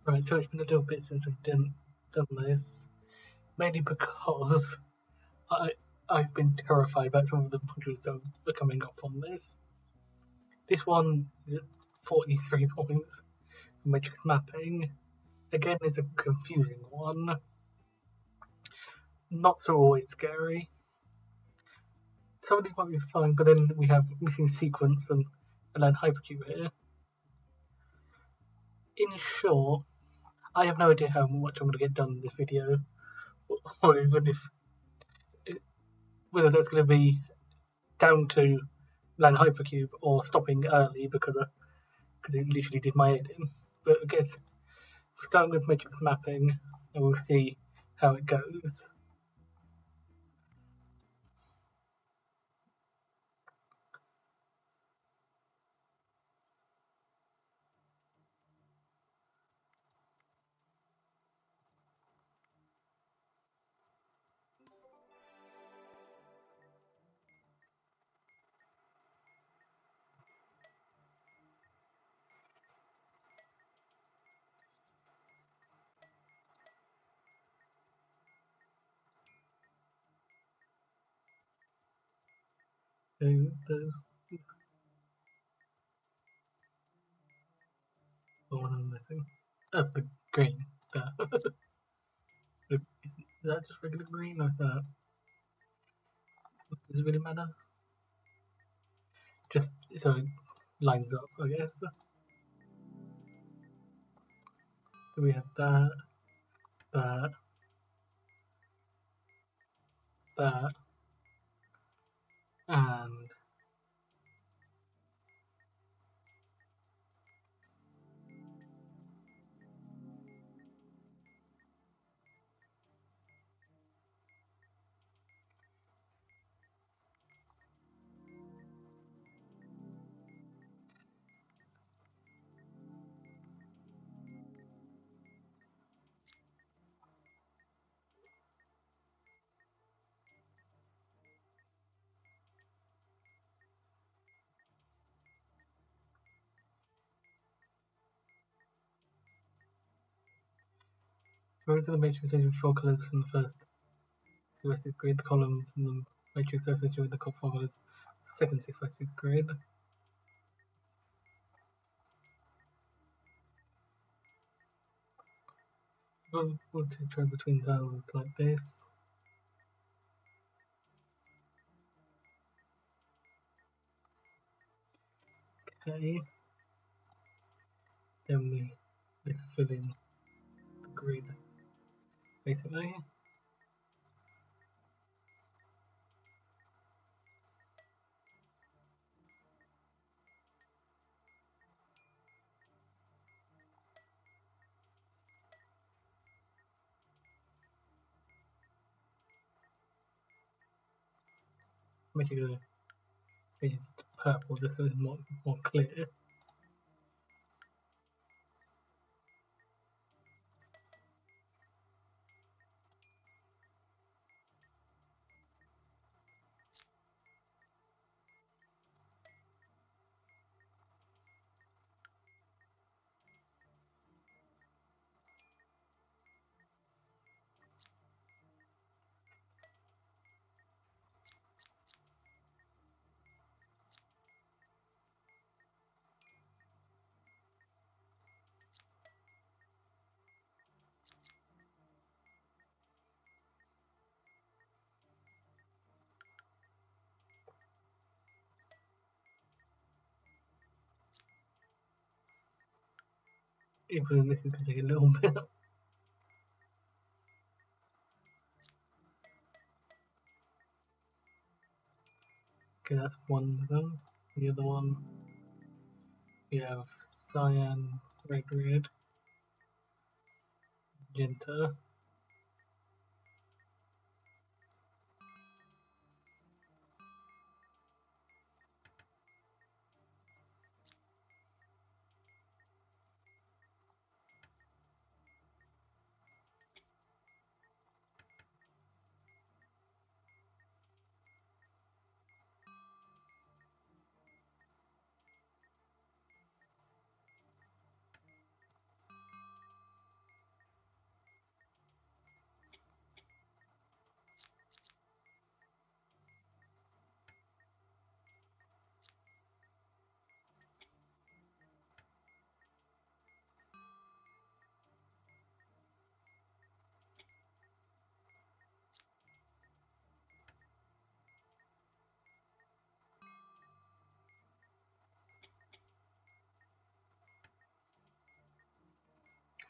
Right, so it's been a little bit since I've done this, mainly because I've been terrified about some of the modules that are coming up on this. This one is at 43 points for matrix mapping. Again, is a confusing one. Not so always scary. Some of these might be fine, but then we have missing sequence and then hypercube here. In short, I have no idea how much I'm going to get done in this video, or even if whether that's going to be down to land hypercube or stopping early because it literally did my head in. But I guess we'll start with matrix mapping and we'll see how it goes. So there's the one I'm missing. Oh, the green. Is that just regular green or is that? Does it really matter? Just so it lines up, I guess. So we have that, that, that, and those are the matrix associated with 4 colours from the first six grid, the columns, and the matrix associated with the 4 colours, second 6x6 grid. We'll just try between cells like this. Okay. Then let's fill in the grid, basically. Make it just purple just so it's more clear. Even this is going to take a little bit. Okay, that's one of them. The other one, we have cyan, red, magenta.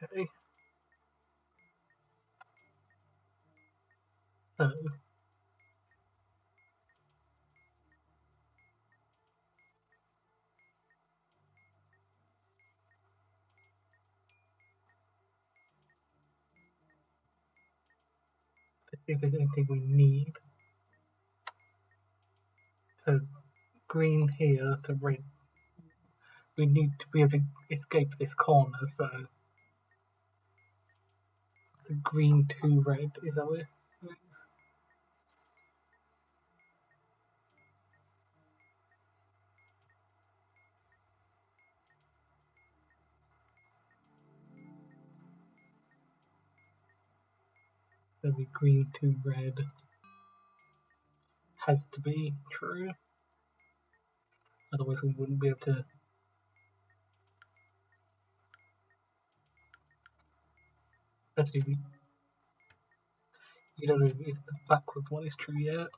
Okay. So let's see if there's anything we need. So green here to red. We need to be able to escape this corner, so it's a green to red, is that what it is? There'll be green to red. Has to be true. Otherwise we wouldn't be able to. Actually, you don't know if the backwards one is true yet.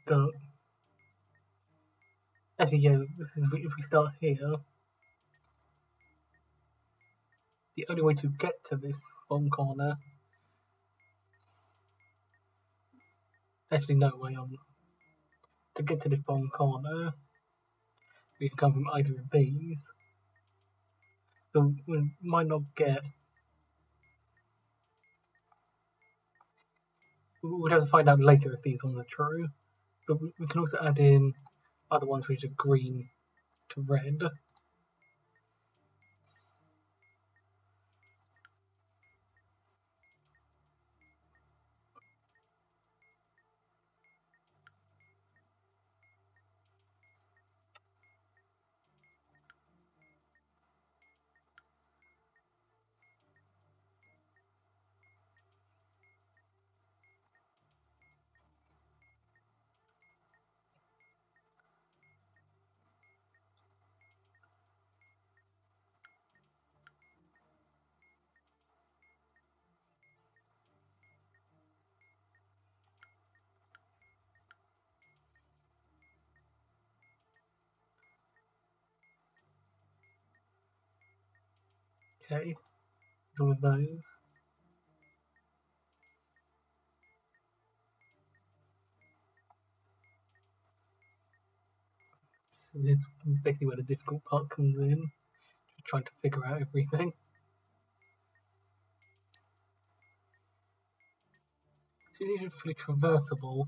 Start. Actually, yeah. This is if we start here. The only way to get to this bottom corner. Actually, no way on. To get to this bottom corner, we can come from either of these. So we might not get. We'd have to find out later if these ones are true. But we can also add in other ones which are green to red. Okay, all of those. So this is basically where the difficult part comes in. Trying to figure out everything. So these are fully traversable.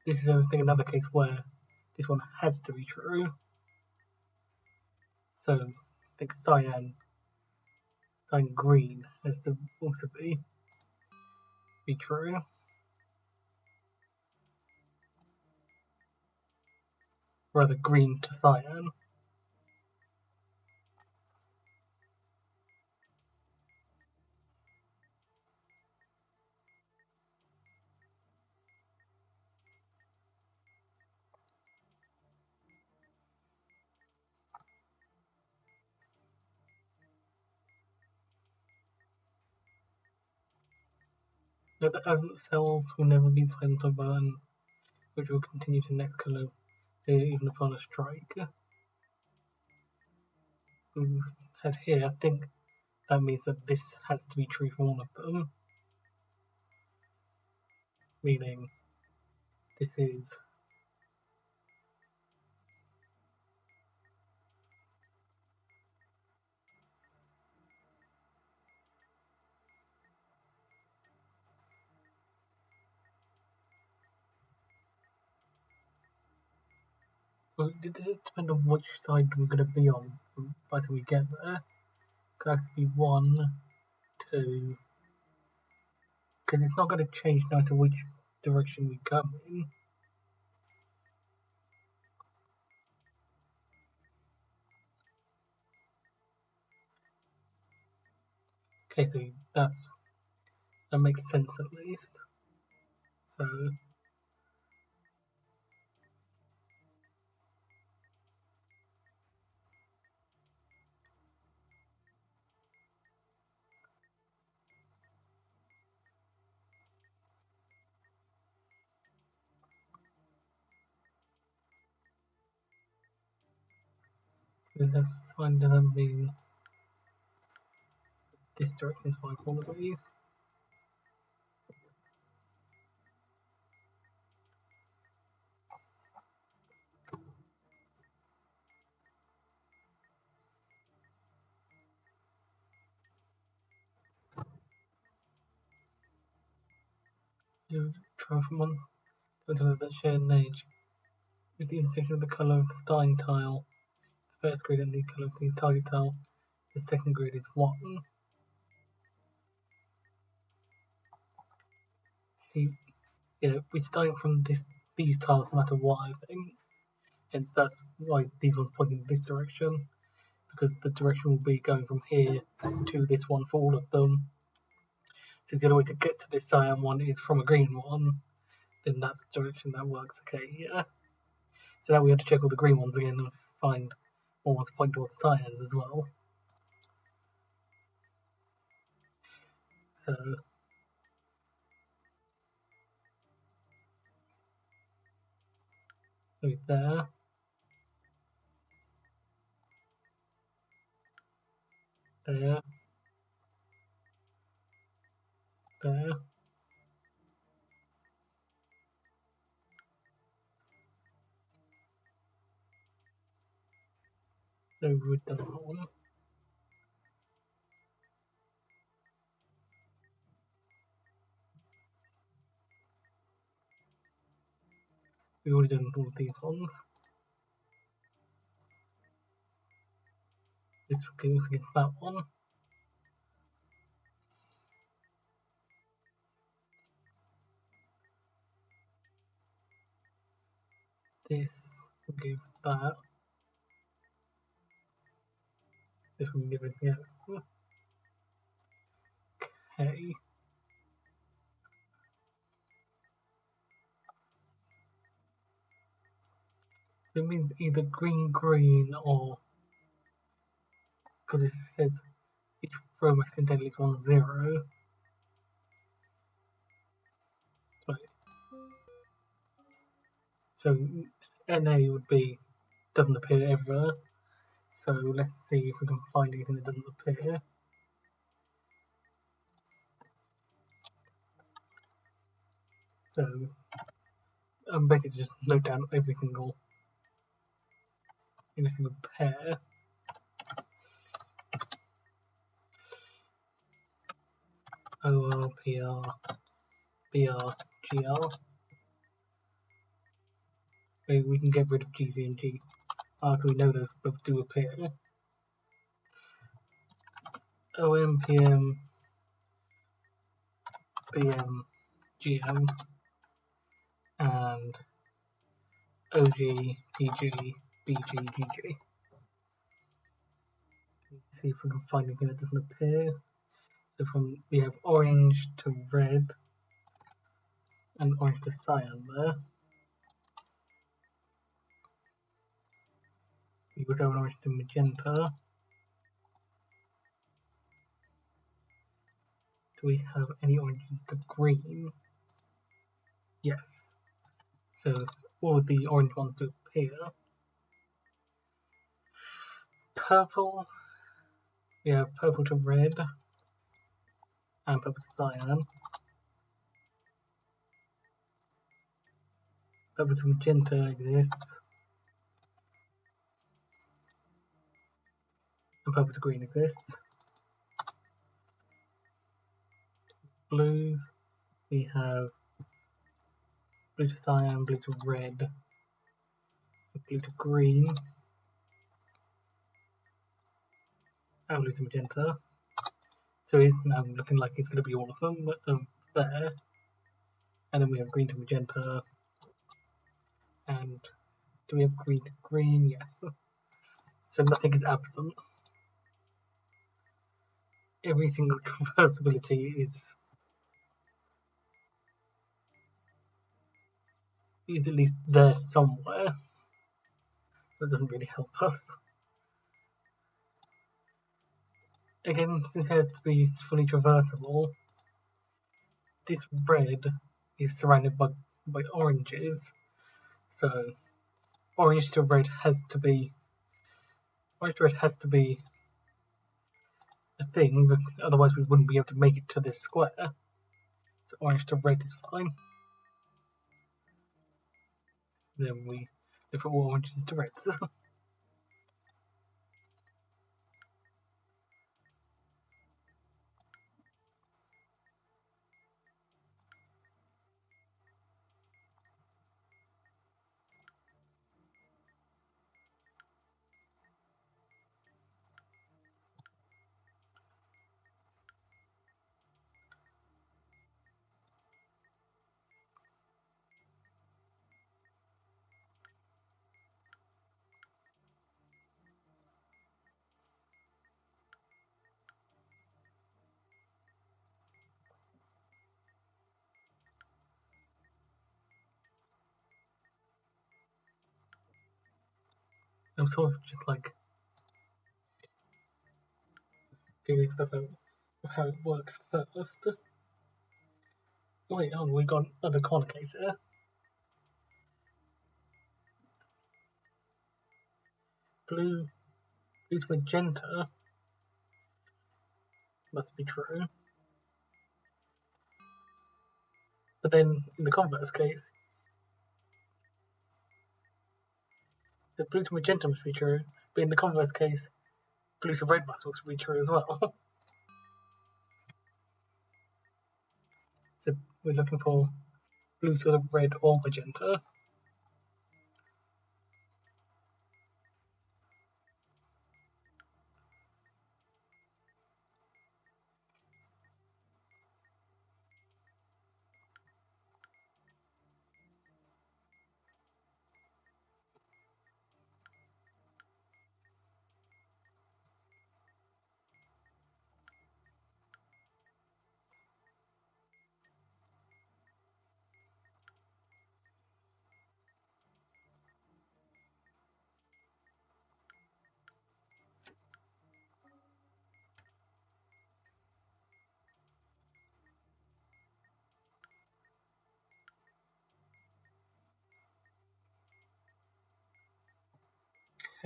This is another case where this one has to be true. So I think cyan green has to also be true. Rather green to cyan. Note that absent cells will never be spent to burn, which will continue to next color even upon a strike. We had here, I think that means that this has to be true for all of them. Meaning this is well, does it depend on which side we're going to be on by the time we get there? Could actually be 1, 2, because it's not going to change no matter which direction we come in. Okay, so that makes sense at least. So Then that's fine. Does that mean this direction is fine for all of these? Try from one until that shared an edge with the intersection of the colour of the starting tile, the first grid, and the colour of the target tile. The second grid is 1. See, yeah, we're starting from these tiles no matter what, I think. Hence, that's why these ones pointing in this direction, because the direction will be going from here to this one for all of them. Since the only way to get to this cyan one is from a green one, then that's the direction that works. Okay, yeah. So now we have to check all the green ones again and find more ones point towards cyans as well. So there, there, there. So we've done that one. We've already done all these ones. This goes against that one. This will give that. This will give it yes. Okay. So it means either green, green, or because it says each row must contain at least 1 0. Right. So NA would be doesn't appear ever. So let's see if we can find anything that doesn't appear. So basically just note down every single pair. OR, PR, BR, GR. Maybe we can get rid of GZ and G. Because we know those both do appear. OM, PM, BM, GM, and OG, PG, BG, GG. Let's see if we can find anything that doesn't appear. So we have orange to red and orange to cyan there. We also have an orange to magenta. Do we have any oranges to green? Yes. So all of the orange ones do appear. Purple. We have purple to red and purple to cyan. Purple to magenta exists. And purple to green exists. Blues. We have blue to cyan, blue to red, blue to green, and blue to magenta. So it's now looking like it's going to be all of them there. And then we have green to magenta. And do we have green to green? Yes. So nothing is absent. Every single traversability is at least there somewhere. That doesn't really help us. Again, since it has to be fully traversable, this red is surrounded by oranges. So orange to red has to be Orange to red has to be a thing, but otherwise we wouldn't be able to make it to this square. So orange to red is fine. Then we look for oranges to reds. I'm sort of just like figuring stuff out of how it works first. Wait, we got another corner case here. Blue to magenta must be true. But then in the converse case, the blue to magenta must be true, but in the converse case, blue to red must also be true as well. So we're looking for blue to the red or magenta.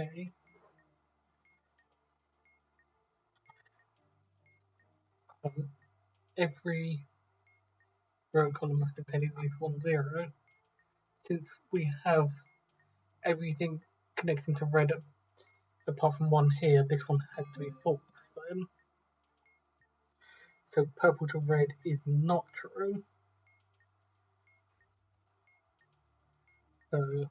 Okay. Every row and column must contain at least 1 0. Since we have everything connecting to red apart from one here, this one has to be false then. So purple to red is not true. So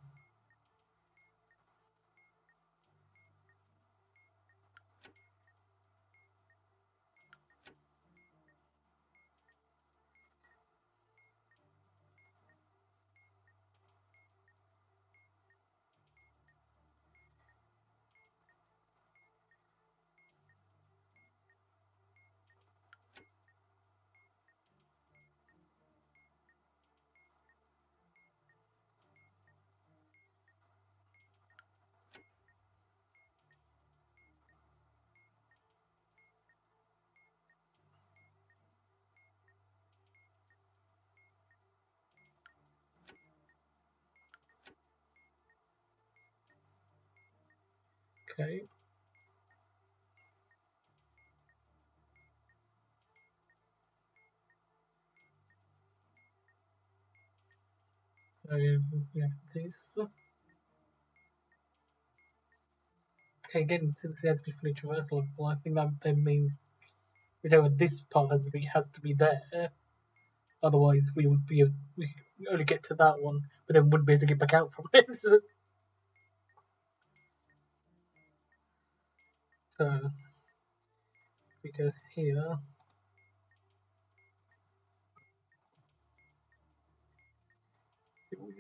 okay. So we have this. Okay, again, since it has to be fully traversal, well, I think that then means whichever this part has to be there. Otherwise, we only get to that one, but then wouldn't be able to get back out from it. So we go here.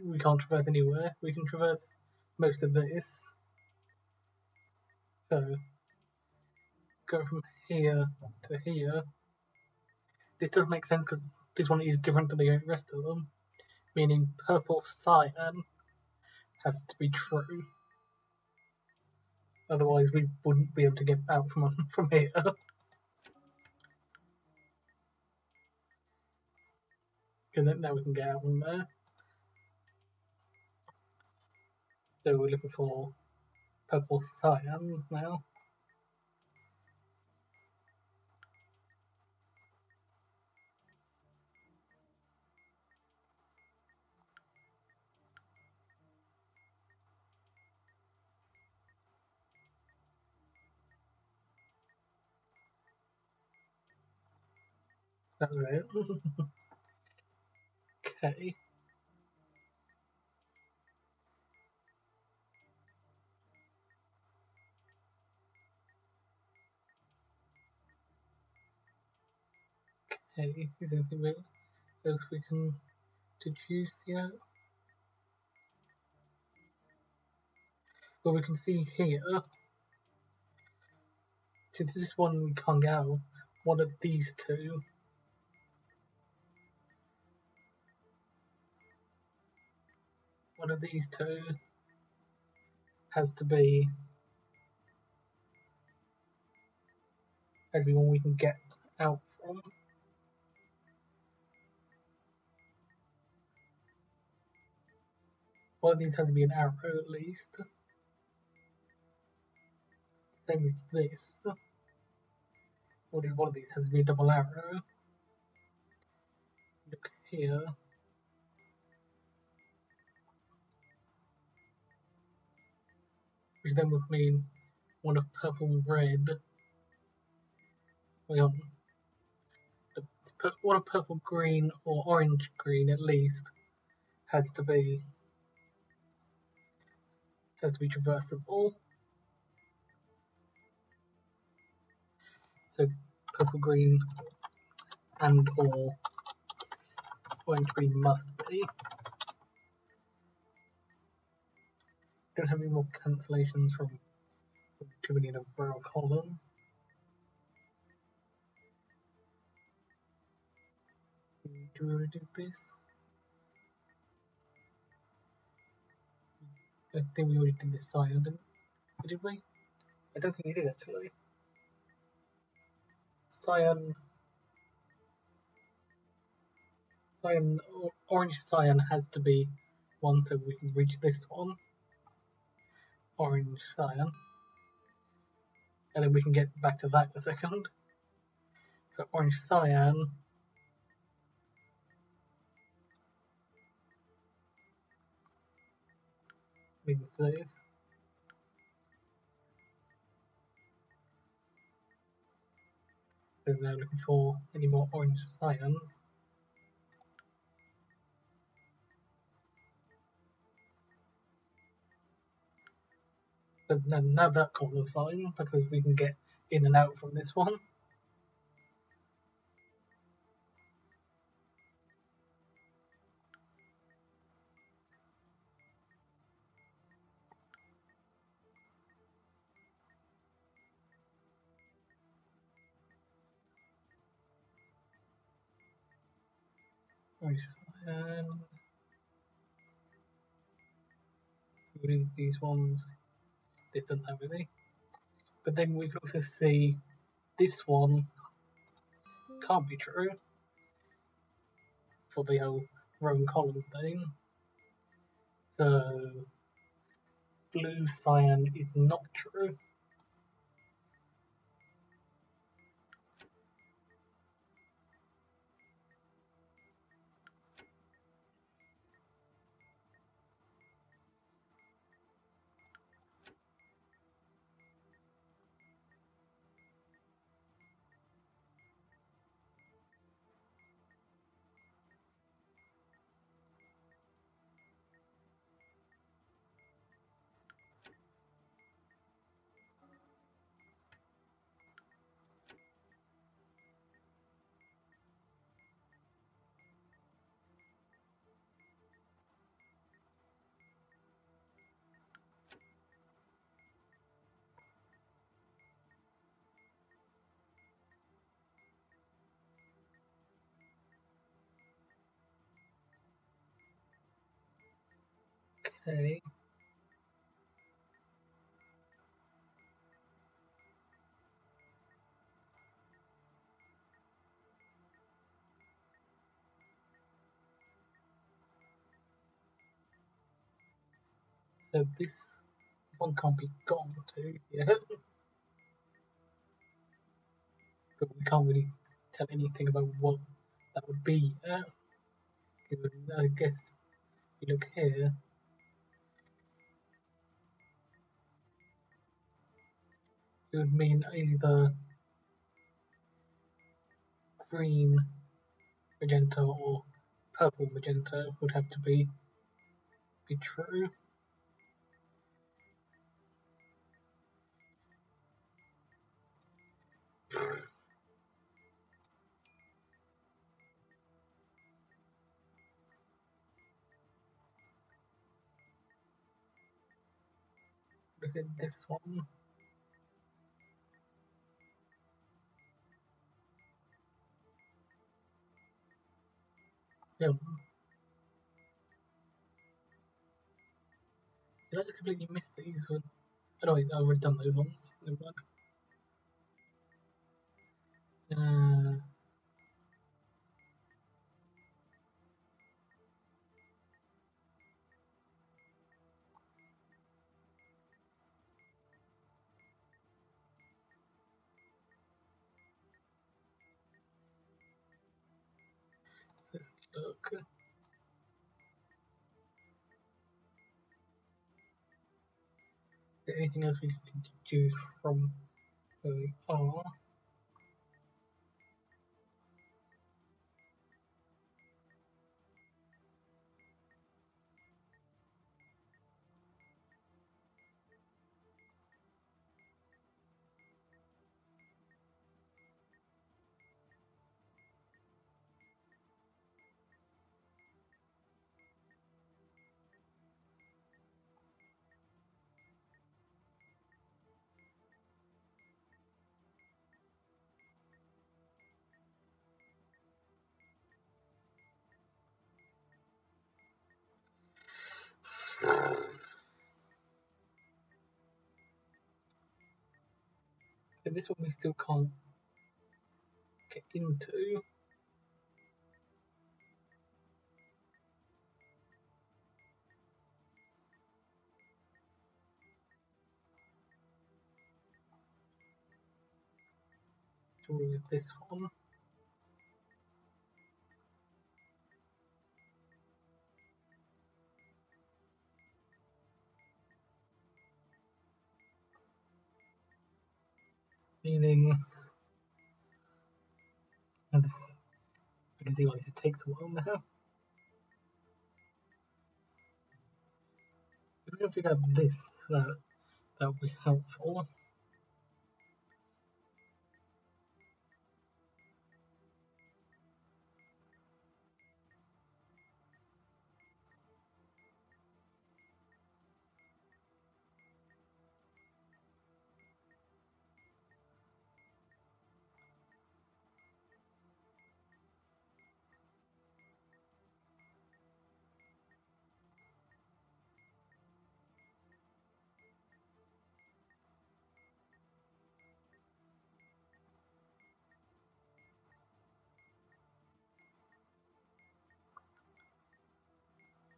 We can't traverse anywhere. We can traverse most of this. So go from here to here. This does make sense because this one is different to the rest of them, meaning purple cyan has to be true. Otherwise, we wouldn't be able to get out from here. Because now we can get out from there. So we're looking for purple cyans now. That's it. Okay. Okay, is there anything else we can deduce yet? Well, we can see here, since this one we can't get out, one of these two has to be one we can get out from. One of these has to be an arrow at least. Same with this. One of these has to be a double arrow. Look here. Which then would mean one of purple red. Wait on. One of purple green or orange green at least has to be traversable. So purple green and or orange green must be. Don't have any more cancellations from too many in a row column. Do we already do this? I think we already did this cyan, did we? I don't think we did actually. Cyan, orange cyan has to be one so we can reach this one. Orange cyan. And then we can get back to that in a second. So orange cyan means this. So now looking for any more orange cyans. So now that column's fine because we can get in and out from this one. Orange cyan. These ones, this doesn't have any. But then we can also see this one can't be true for the whole row and column thing. So blue cyan is not true. Okay. So this One can't be gone to, yeah. But we can't really tell anything about what that would be yet. I guess if you look here, it would mean either green magenta or purple magenta would have to be true. Look at this one. Yeah. Did I just completely miss these ones? Oh no, I've already done those ones. Never mind. Let's look. Is there anything else we can deduce from where we are? So this one we still can't get into. So with this one. Meaning, I can see why this takes a while now. If we can figure out this, that would be helpful.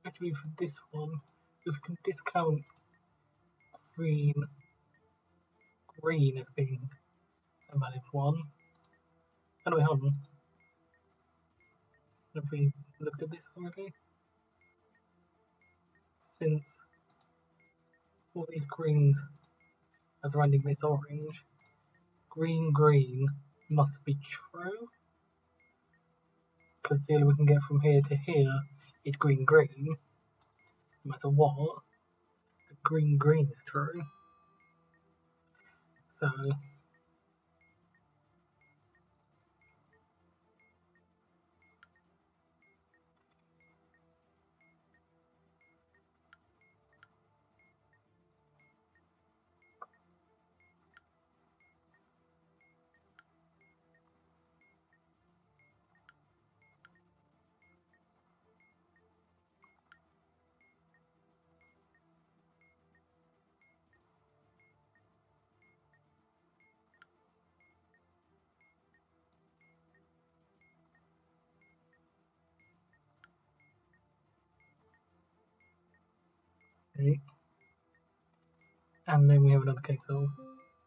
Actually, for this one, if we can discount green as being a valid one. Anyway, hold on. Have we looked at this already? Since all these greens are surrounding this orange, green must be true. Because the only we can get from here to here is green, no matter what. The green is true. So okay. And then we have another case of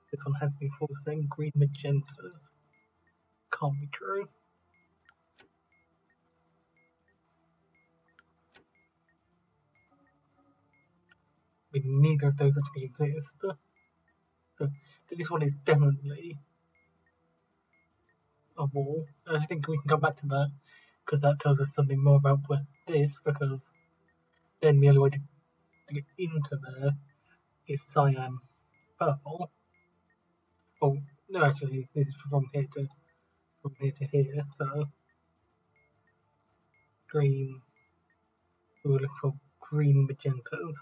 this one has to be false, then green magentas can't be true. I mean, neither of those actually exist. So this one is definitely a wall. I think we can come back to that because that tells us something more about this, because then the only way to get into there is cyan purple. Oh no, actually this is from here to here, so green, we will look for green magentas.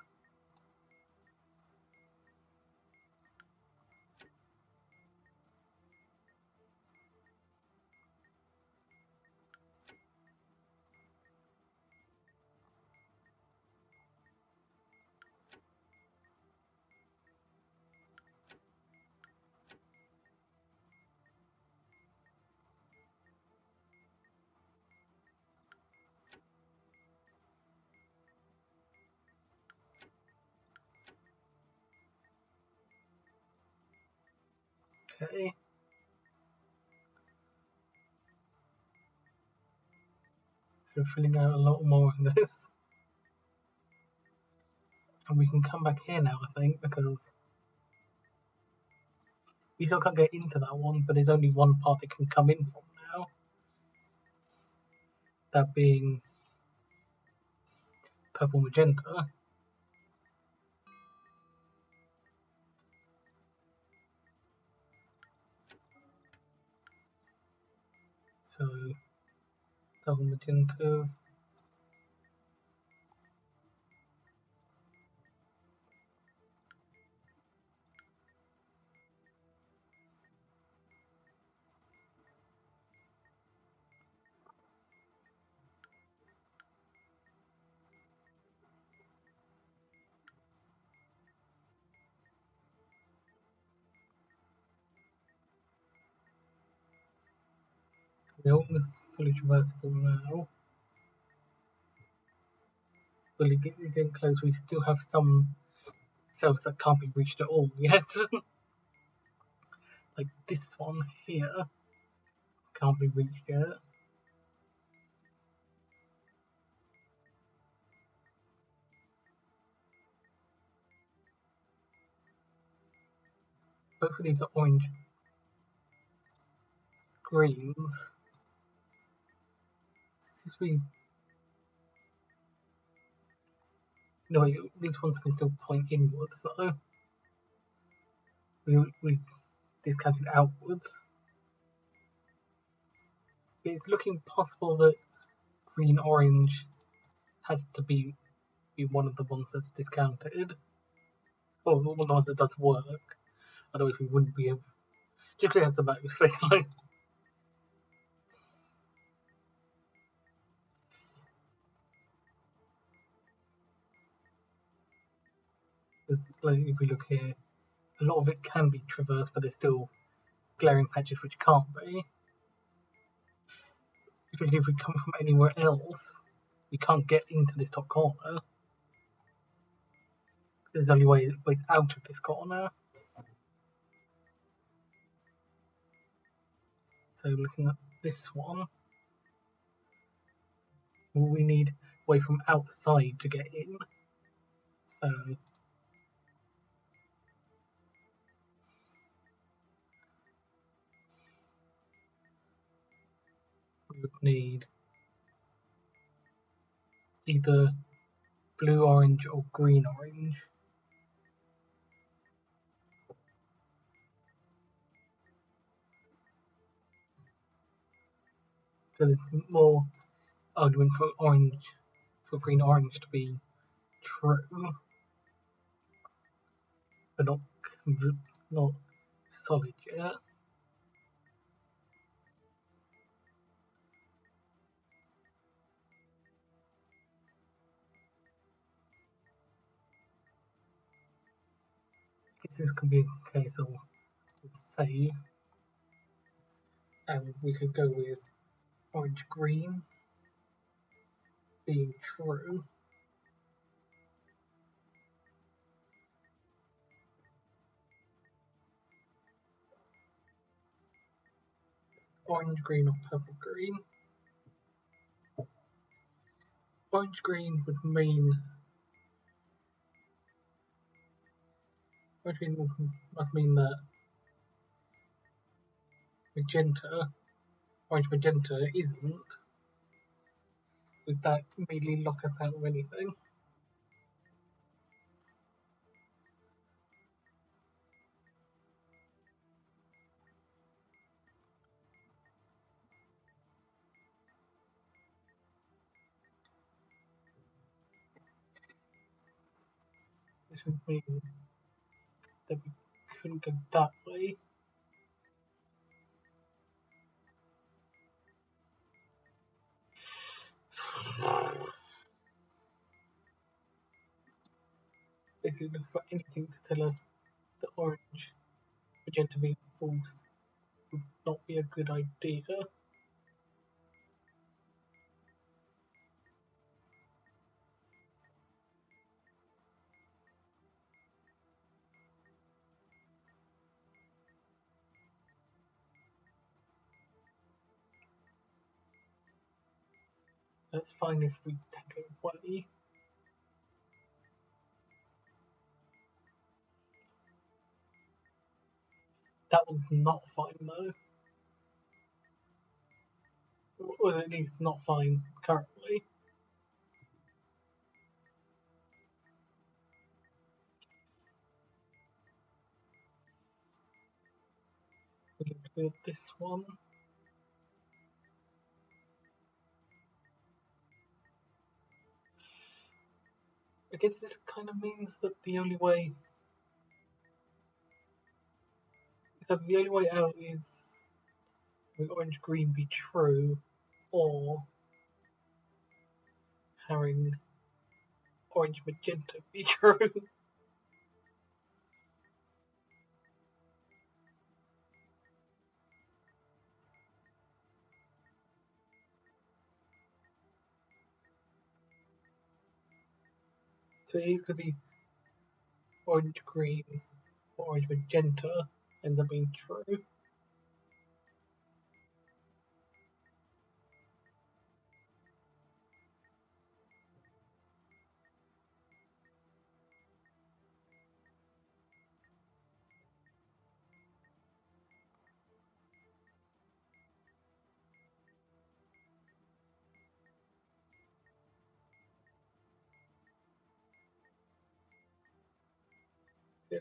Okay. So filling out a lot more of this. And we can come back here now, I think, because we still can't get into that one, but there's only one part that can come in from now. That being purple magenta. So double magentas. They're almost fully traversable now. But getting close, we still have some cells that can't be reached at all yet. Like this one here can't be reached yet. Both of these are orange greens. No, these ones can still point inwards though. We discounted outwards. It's looking possible that green orange has to be one of the ones that's discounted. Or one of the ones that does work. Otherwise we wouldn't be able. Just has the most, basically. Like, if we look here, a lot of it can be traversed, but there's still glaring patches which can't be. Especially if we come from anywhere else, we can't get into this top corner. There's only ways out of this corner. So looking at this one, we need a way from outside to get in. So we would need either blue orange or green orange. So there's more argument for green orange to be true, but not solid yet. This could be a case of save, and we could go with orange green being true. orange, green, or purple, green. Orange, green would mean orange, green must mean that magenta, orange, magenta isn't. Would that immediately lock us out of anything? This would mean that we couldn't go that way. Basically look for anything to tell us that orange, magenta being false would not be a good idea. That's fine if we take it away. That one's not fine though. Or at least not fine currently. We can build this one. I guess this kind of means that the only way out is with orange green be true, or having orange magenta be true. So it is going to be orange green or orange magenta ends up being true.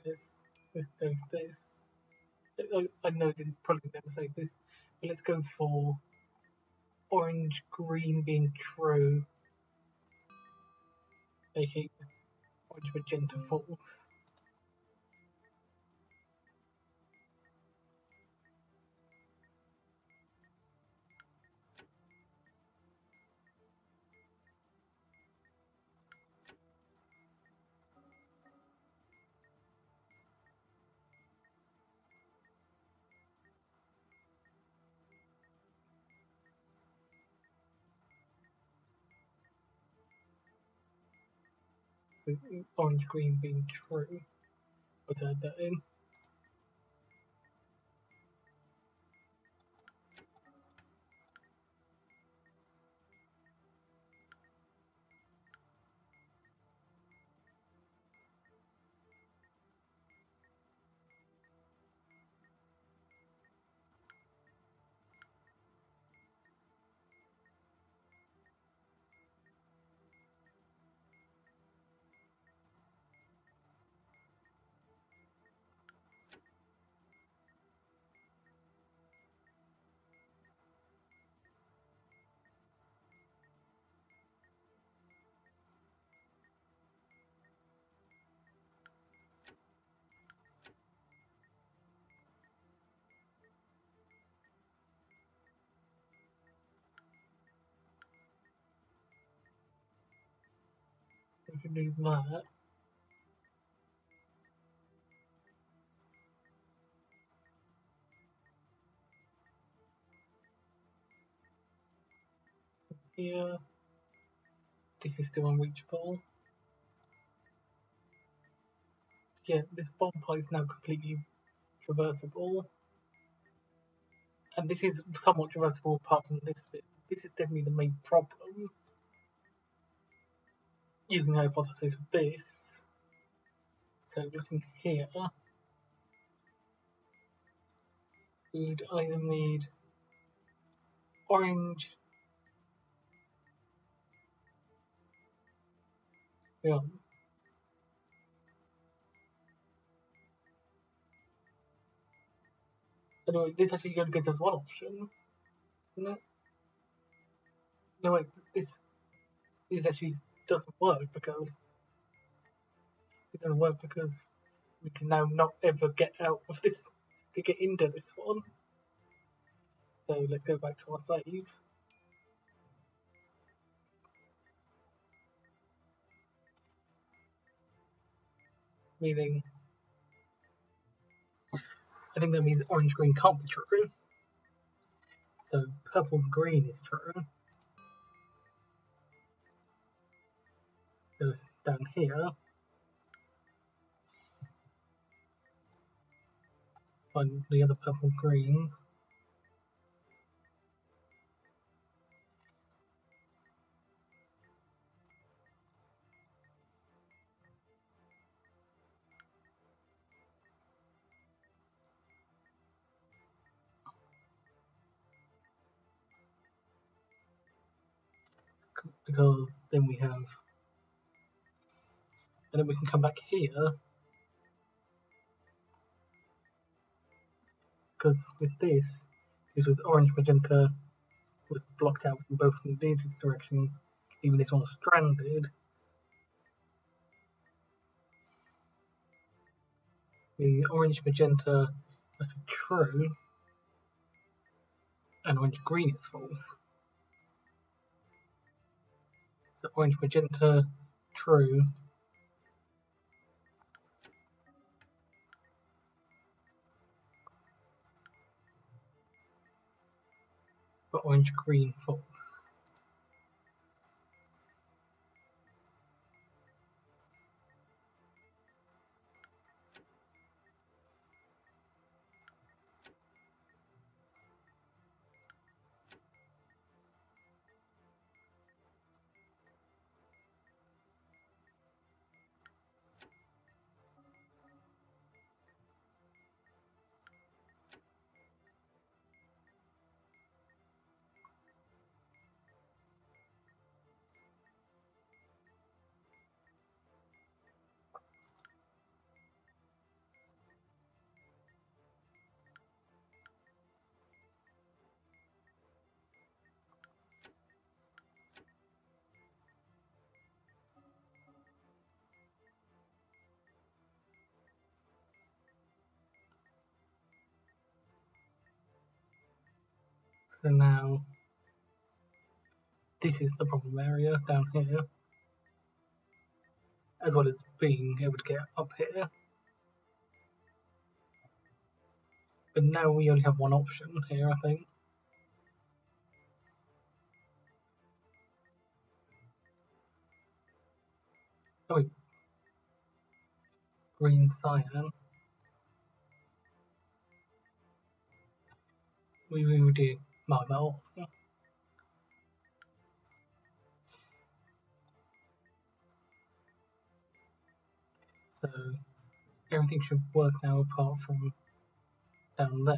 Let's go for this. I know I didn't probably never say this, but let's go for orange green being true, making orange magenta false. With orange green being true. But add that in. We can do that. Here, this is still unreachable. Yeah, this bonfire is now completely traversable. And this is somewhat traversable apart from this bit. This is definitely the main problem. Using the hypothesis of this. So looking here, we would either need orange, yeah. Anyway, this actually only gives us one option, isn't it? No wait, this actually doesn't work because we can now not ever get out of this, to get into this one. So let's go back to our save. Meaning, I think that means orange green can't be true. So purple and green is true. So down here, find the other purple and greens. Because then we have, and then we can come back here, because with this was orange magenta was blocked out in both of these directions, even this one was stranded. The orange magenta must be true, and orange green is false. So orange magenta true, but orange green false. So now this is the problem area down here, as well as being able to get up here. But now we only have one option here, I think. Oh wait, green cyan. We will do mark that off. So everything should work now apart from down there.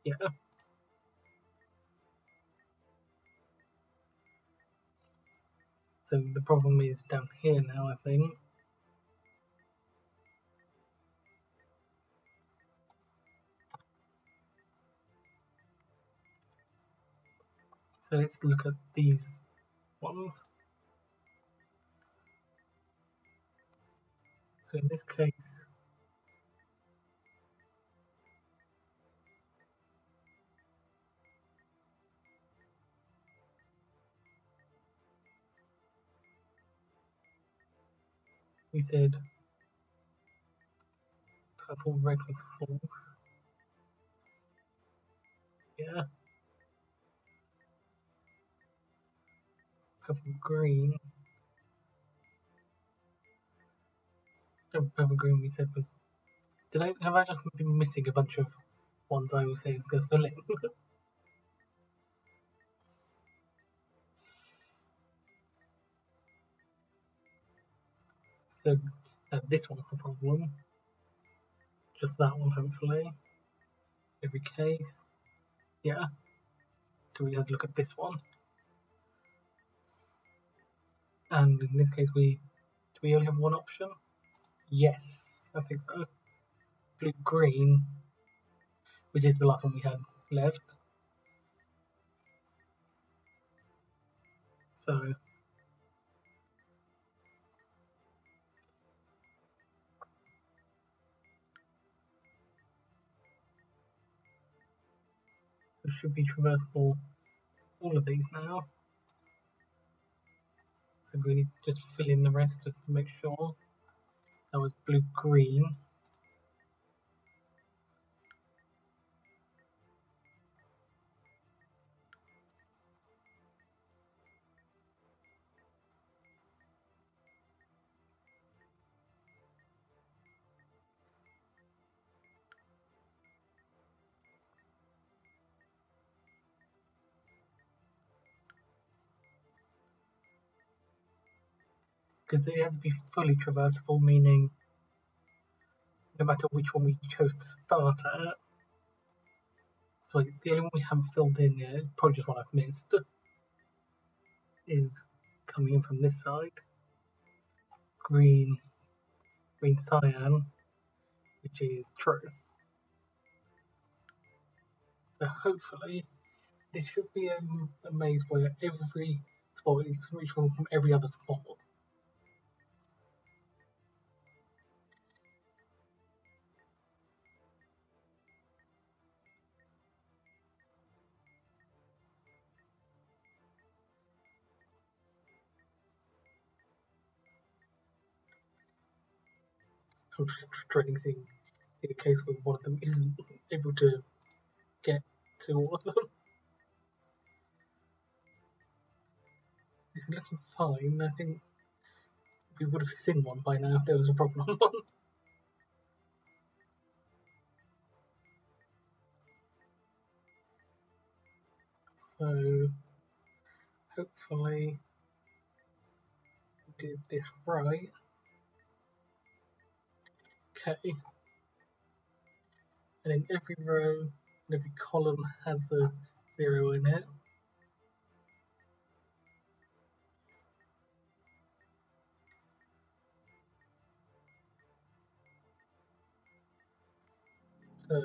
Yeah. So the problem is down here now, I think. So let's look at these ones. So in this case, we said purple red was false. Yeah. Purple green. Purple green we said was. Have I just been missing a bunch of ones I will say is going to fill in. So this one's the problem. Just that one, hopefully. Every case. Yeah. So we have to look at this one. And in this case, do we only have one option? Yes, I think so. Blue-green, which is the last one we had left. So it should be traversable, all of these now. So we need to just fill in the rest just to make sure. That was blue-green. Because it has to be fully traversable, meaning no matter which one we chose to start at. So the only one we haven't filled in yet, probably just one I've missed, is coming in from this side. Green cyan, which is true. So hopefully this should be a maze where every spot is reachable from every other spot. I'm just dreading seeing a case where one of them isn't able to get to all of them. It's looking fine. I think we would have seen one by now if there was a problem. So hopefully we did this right. Okay. And then every row and every column has a 0 in it. So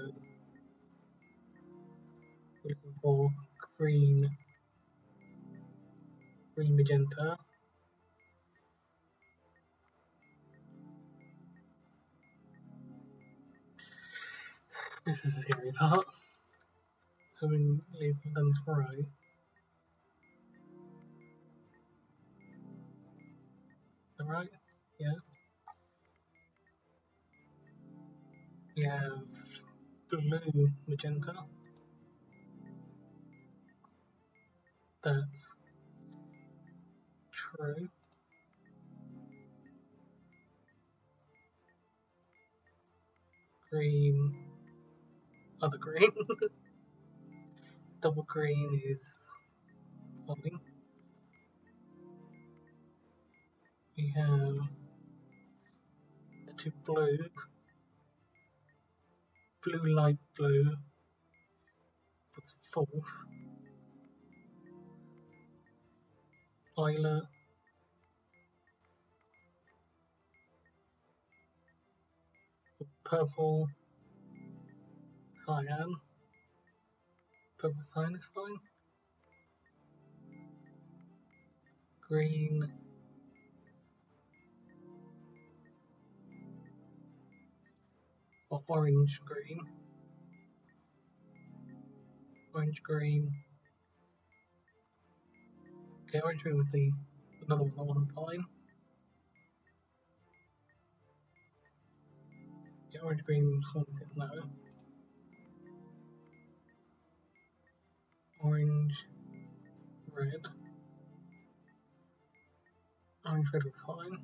we're looking for green, magenta. This is the scary part. Having labeled them right. Is that right? Yeah. We have blue, magenta. That's true. Green, other green. Double green is fine. We have the two blues. Blue, light blue. That's false. Violet. Purple, cyan. Purple cyan is fine. Green. Or orange green. Orange green. Okay, orange green was another one I want to find. Yeah, orange green something no. Orange, red. Orange red was fine.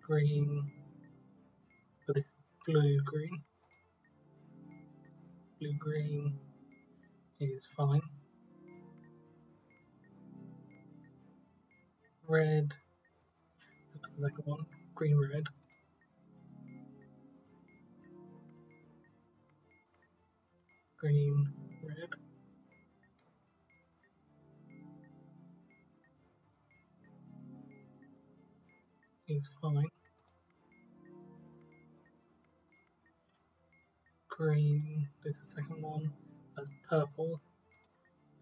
Green, but this blue green. Blue green is fine. Red, so that's the second one. Green red. Green red. Is fine. Green, this is the second one. That's purple.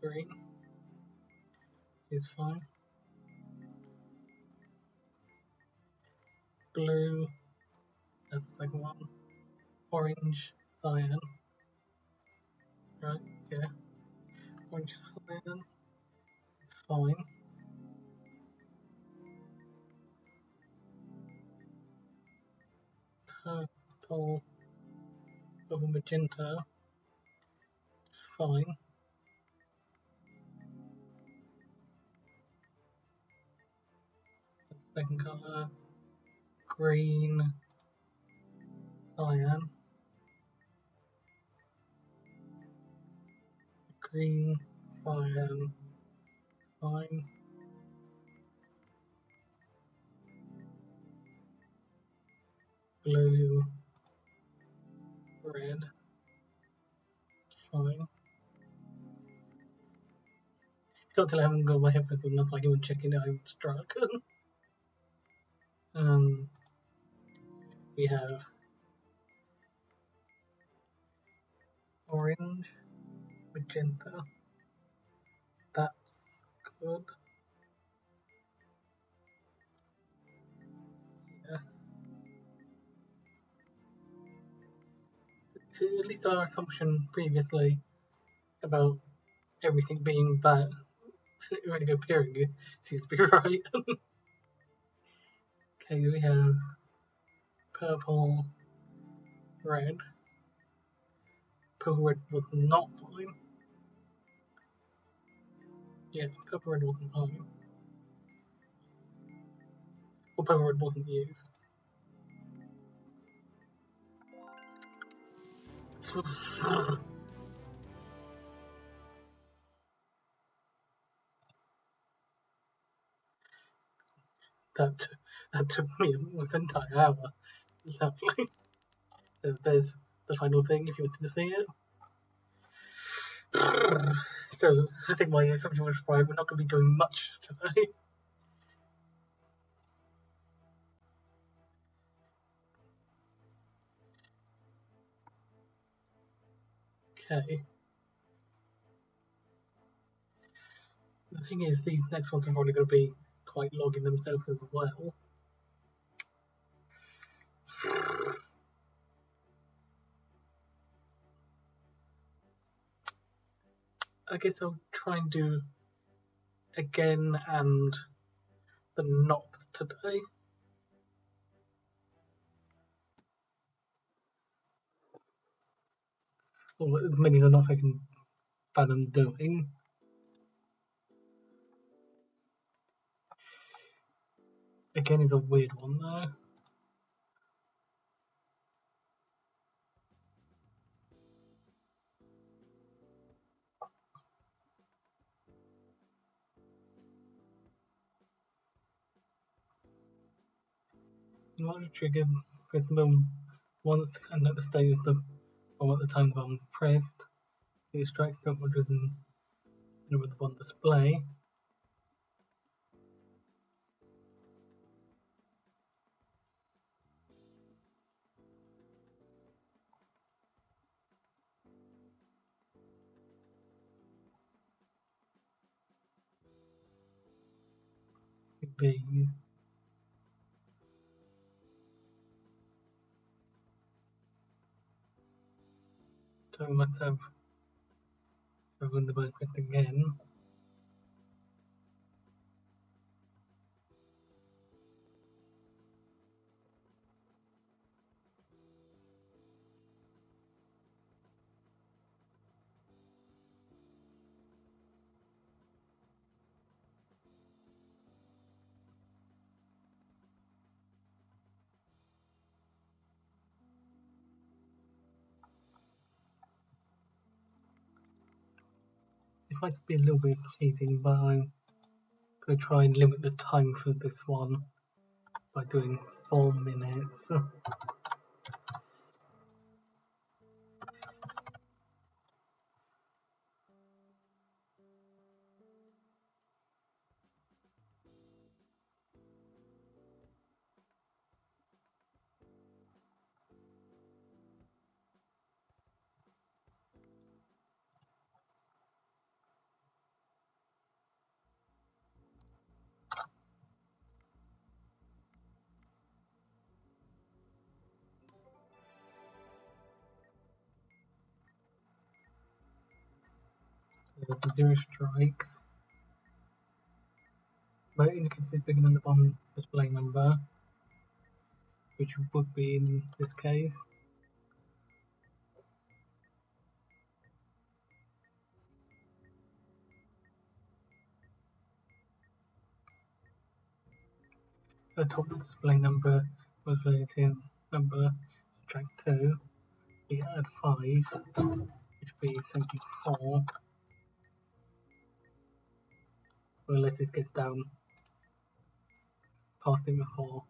Green is fine. Blue, that's the second one. Orange, cyan. Right, yeah. Orange cyan is fine. Purple, purple magenta, fine. Second colour, green, cyan. Green, cyan, fine. Blue, red, fine. Can't tell I haven't got my headphones on, enough like even checking it, I was struck. We have orange, magenta, that's good. Yeah. So at least our assumption previously about everything being bad, everything appearing seems to be right. Okay, we have purple, red. Purple red was not fine. Yeah, purple red wasn't fine. Or purple red wasn't used. that took me almost an entire hour. Lovely. So there's the final thing if you wanted to see it. So I think my assumption was right, we're not going to be doing much today. Okay. The thing is, these next ones are probably going to be quite long in themselves as well. I guess I'll try and do again and the not today. Or as many of the knots I can fathom doing. Again is a weird one though. You want to trigger press the button once and at the state of the or at the time the button pressed. It strikes downward with the one display. These. So we must have run the button pressed again. might be a little bit cheating, but I'm going to try and limit the time for this one by doing 4 minutes. The 0 strikes. But indicates it's bigger than the bomb display number, which would be in this case. The top of the display number was relative number, subtract 2, we add 5, which would be 74. Unless this gets down past it before.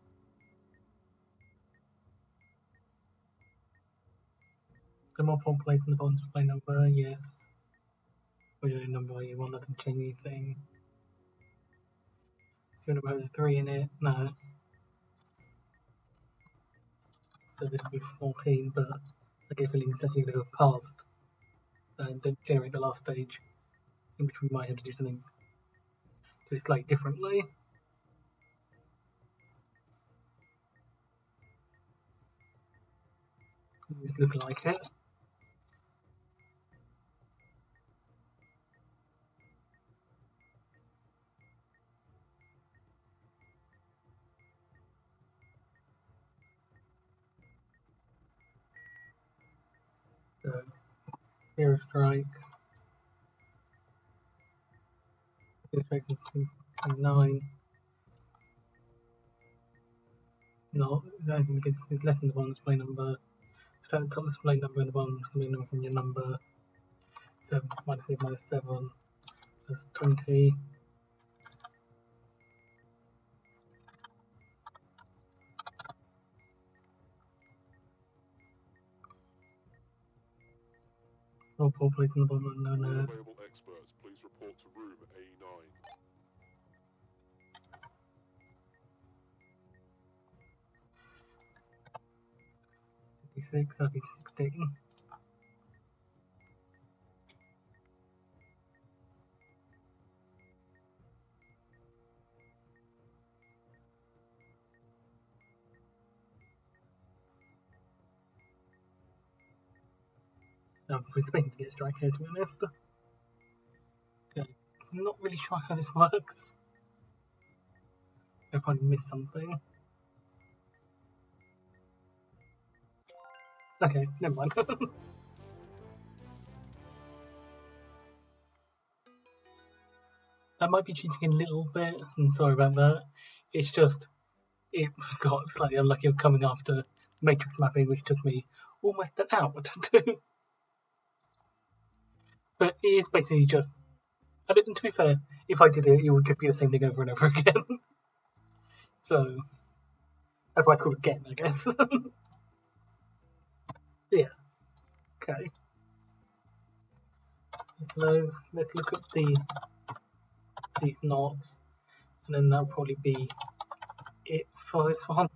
The more point place in the bottom display number, yes. Or number you want, that doesn't change anything. So number has 3 in it, no. So this will be 14, but I get a feeling it's actually going to go past and then generate the last stage, in which we might have to do something to it slightly differently. It just look like it. So 0 strikes. 0 strikes is 9. No, it's less than the bottom display number. Start the top display number and the bottom display number from your number. So minus 8 minus 7 plus 20. Or poor place in the bottom, no. Available experts, please report to room A9. 56, that'd be 16. I'm expecting to get a strike here, to be honest. Okay. I'm not really sure how this works. I probably missed something. Okay, never mind. That might be cheating a little bit. I'm sorry about that. It's just, it got slightly unlucky of coming after matrix mapping, which took me almost an hour to do. But it is basically just, and to be fair, if I did it, it would just be the same thing over and over again. So, that's why it's called again, I guess. Yeah. Okay. So let's look at these knots, and then that'll probably be it for this one.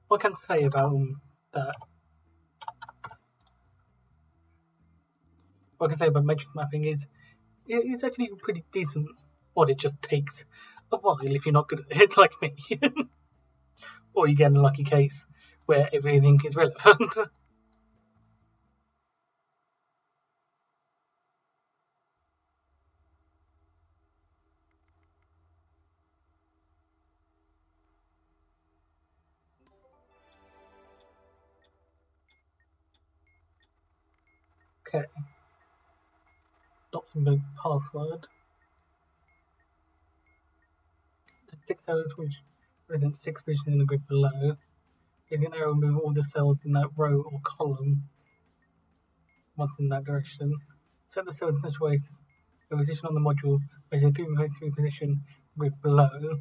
What I can say about that? What I can say about matrix mapping is it's actually pretty decent. But it just takes a while if you're not good at it, like me, or you get an unlucky case where everything is relevant. Okay. Not symbolic password. 6 hours, which represents 6 positions in the grid below. You can now move all the cells in that row or column once in that direction. Set the cells in such a way the position on the module measure 3 position grid below.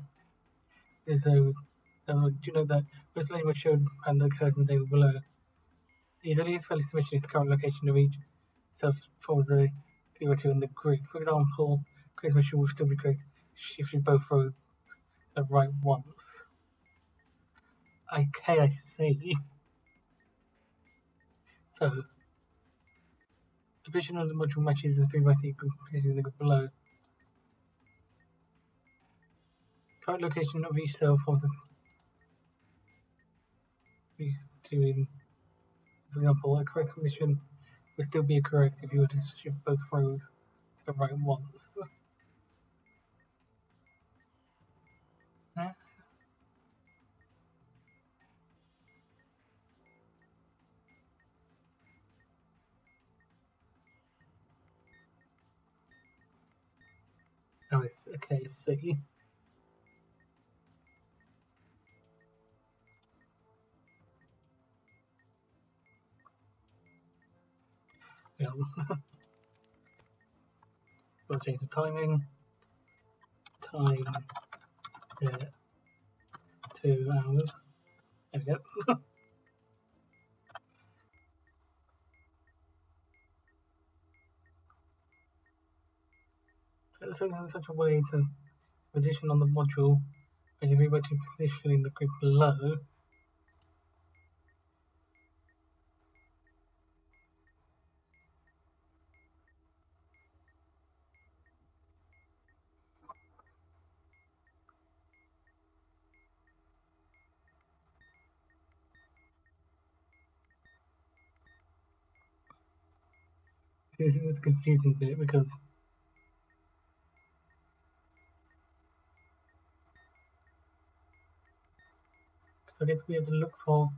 So, do you know that this layer was shown and the curtain table below? It only is fairly symmetric to the current location of each cell for the 3x2 in the grid. For example, create mission will still be correct if you both rows to the right once. Okay, I see. So, the position of the module matches the 3x3 position in the grid below. Current location of each cell for the these two in, for example, a correct mission would still be correct if you were to shift both rows to the right once. Oh, it's okay, see. Yeah. We'll change the timing. Time set 2 hours. There we go. Set the settings in such a way to position on the module as you revert to position in the grid below. This is a confusing bit because so I guess we have to look for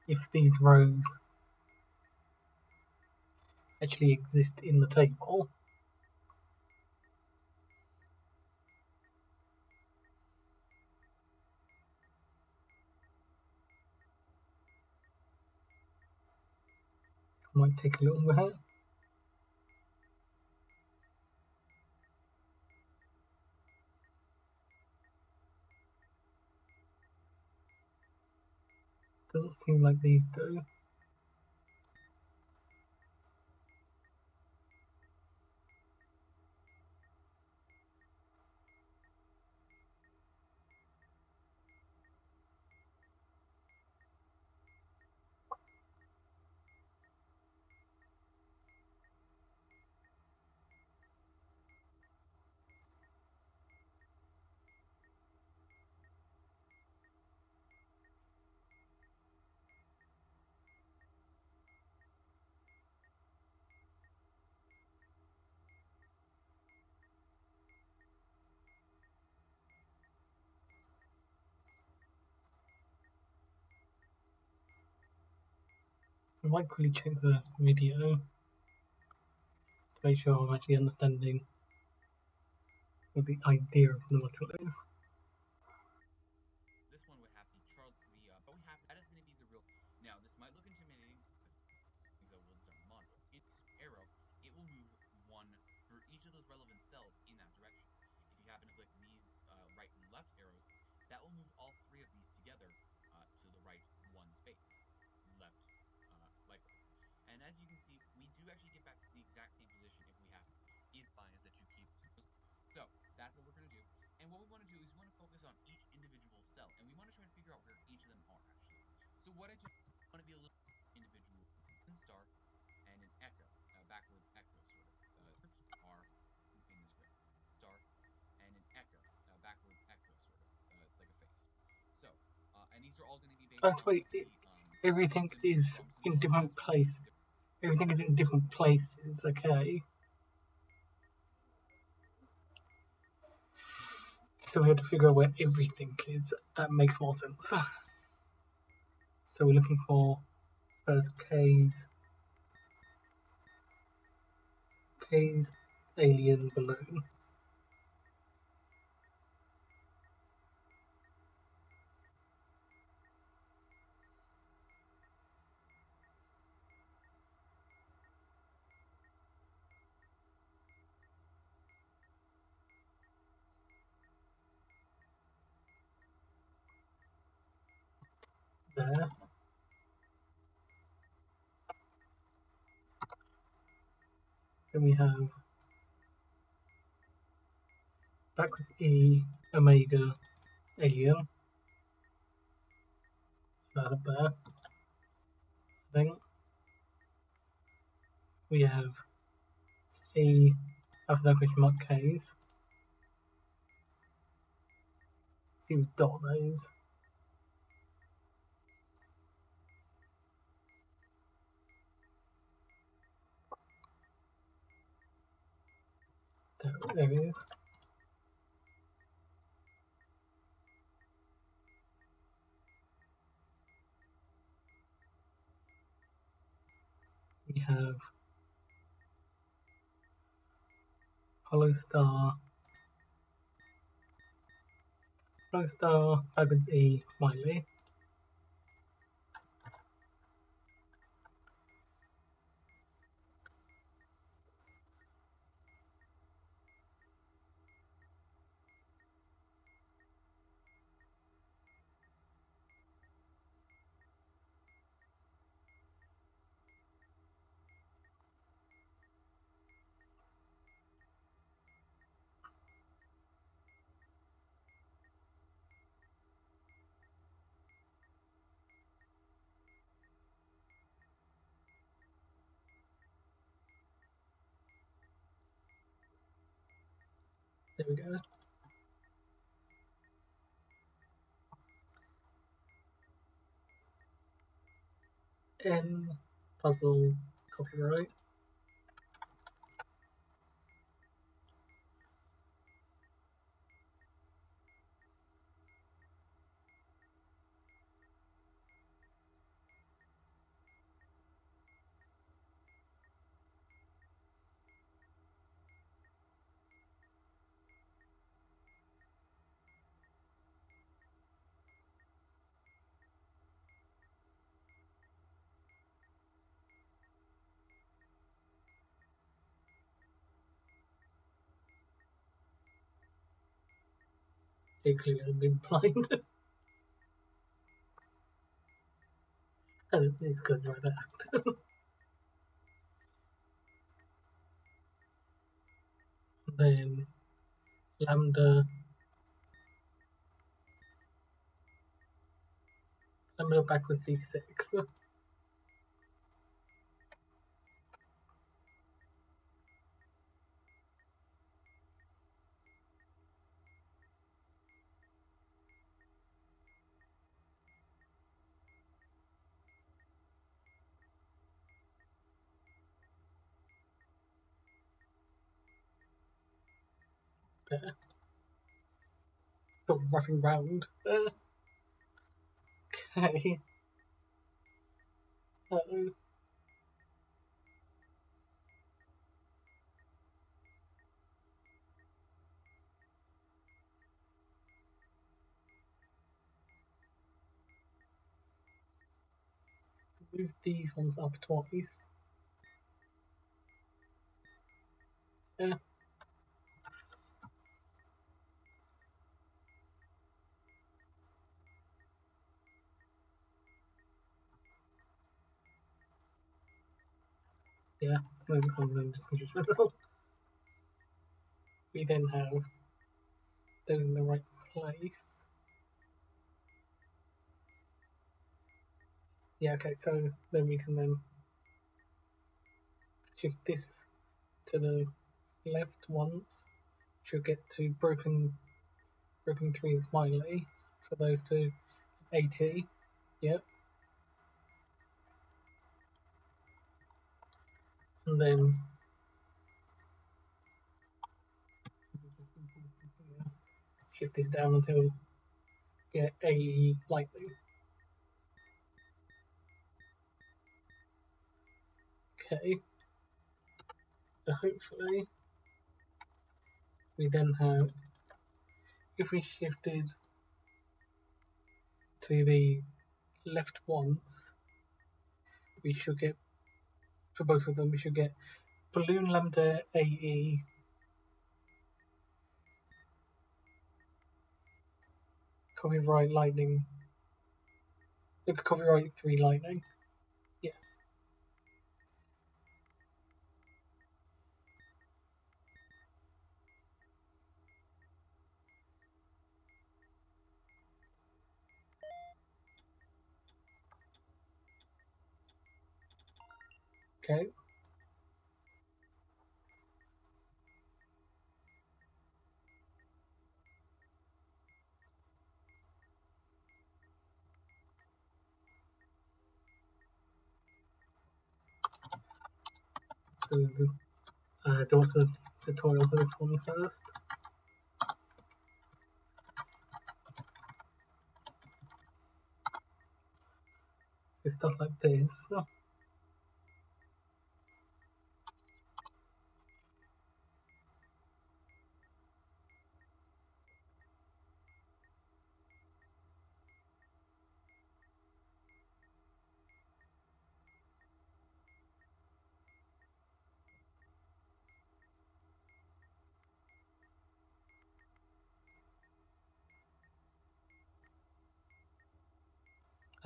if these rows actually exist in the table. Might take a little bit. Doesn't seem like these do. I might quickly check the video to make sure I'm actually understanding what the idea of the module is. This one would have but we have that is going to be the real. Now this might look intimidating. So we'll design the module. Its arrow, it will move one for each of those relevant cells in that direction. If you happen to click these right and left arrows, that will move all three of these together to the right one space, left likewise. And as you can see, we do actually get back to the exact same position if we have is bias that you keep. So that's what we're going to do. And what we want to do is we want to focus on each individual cell, and we want to try and figure out where each of them are actually. So what I just want to be a little individual star and an echo, backwards echo sort of. Are in this way. Star and an echo, backwards echo sort of, like a face. So, and these are all going to be based on everything is in different place. Everything is in different places, okay? So we have to figure out where everything is. That makes more sense. So we're looking for first K's alien balloon. there. Then we have backwards E, Omega, Alien. That up there. Then we have C after that question mark K's. C with dot those. There it is. We have Pollux star, backwards E, smiley. There we go. N, puzzle, copyright. Clearly I've been blind. And it's good right act. Then lambda backwards C6. There. Sort of roughing round. Okay. So move these ones up twice. Yeah. Yeah, maybe one of them just confused myself. We then have those in the right place. Yeah, okay, so then we can then shift this to the left once. Should get to broken 3 and smiley for those two. AT. Yep. And then shift this down until we get AE lightning. Okay. So hopefully we then have, if we shifted to the left once, we should get, for both of them, we should get balloon lambda AE, copyright lightning Look at copyright 3 Lightning. Yes. Okay. So there was a tutorial for this one first. It's stuff like this.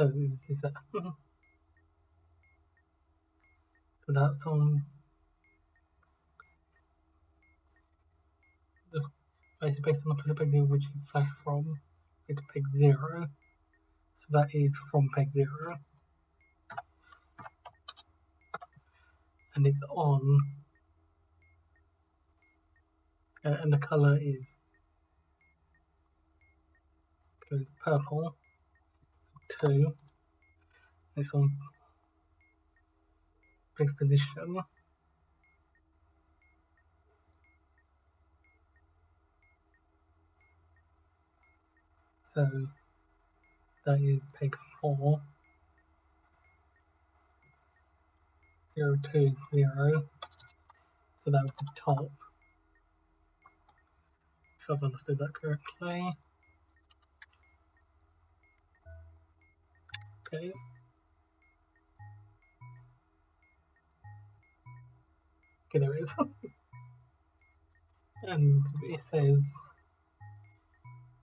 Oh, is that? So that's on the based on the perspective which you flash from. It's peg 0. So that is from peg 0. And it's on, and the color is goes purple 2. It's on peg's position. So that is peg 4. 0, 2 is 0. So that would be top. If I've understood that correctly. Okay. Okay, there it is. And it says,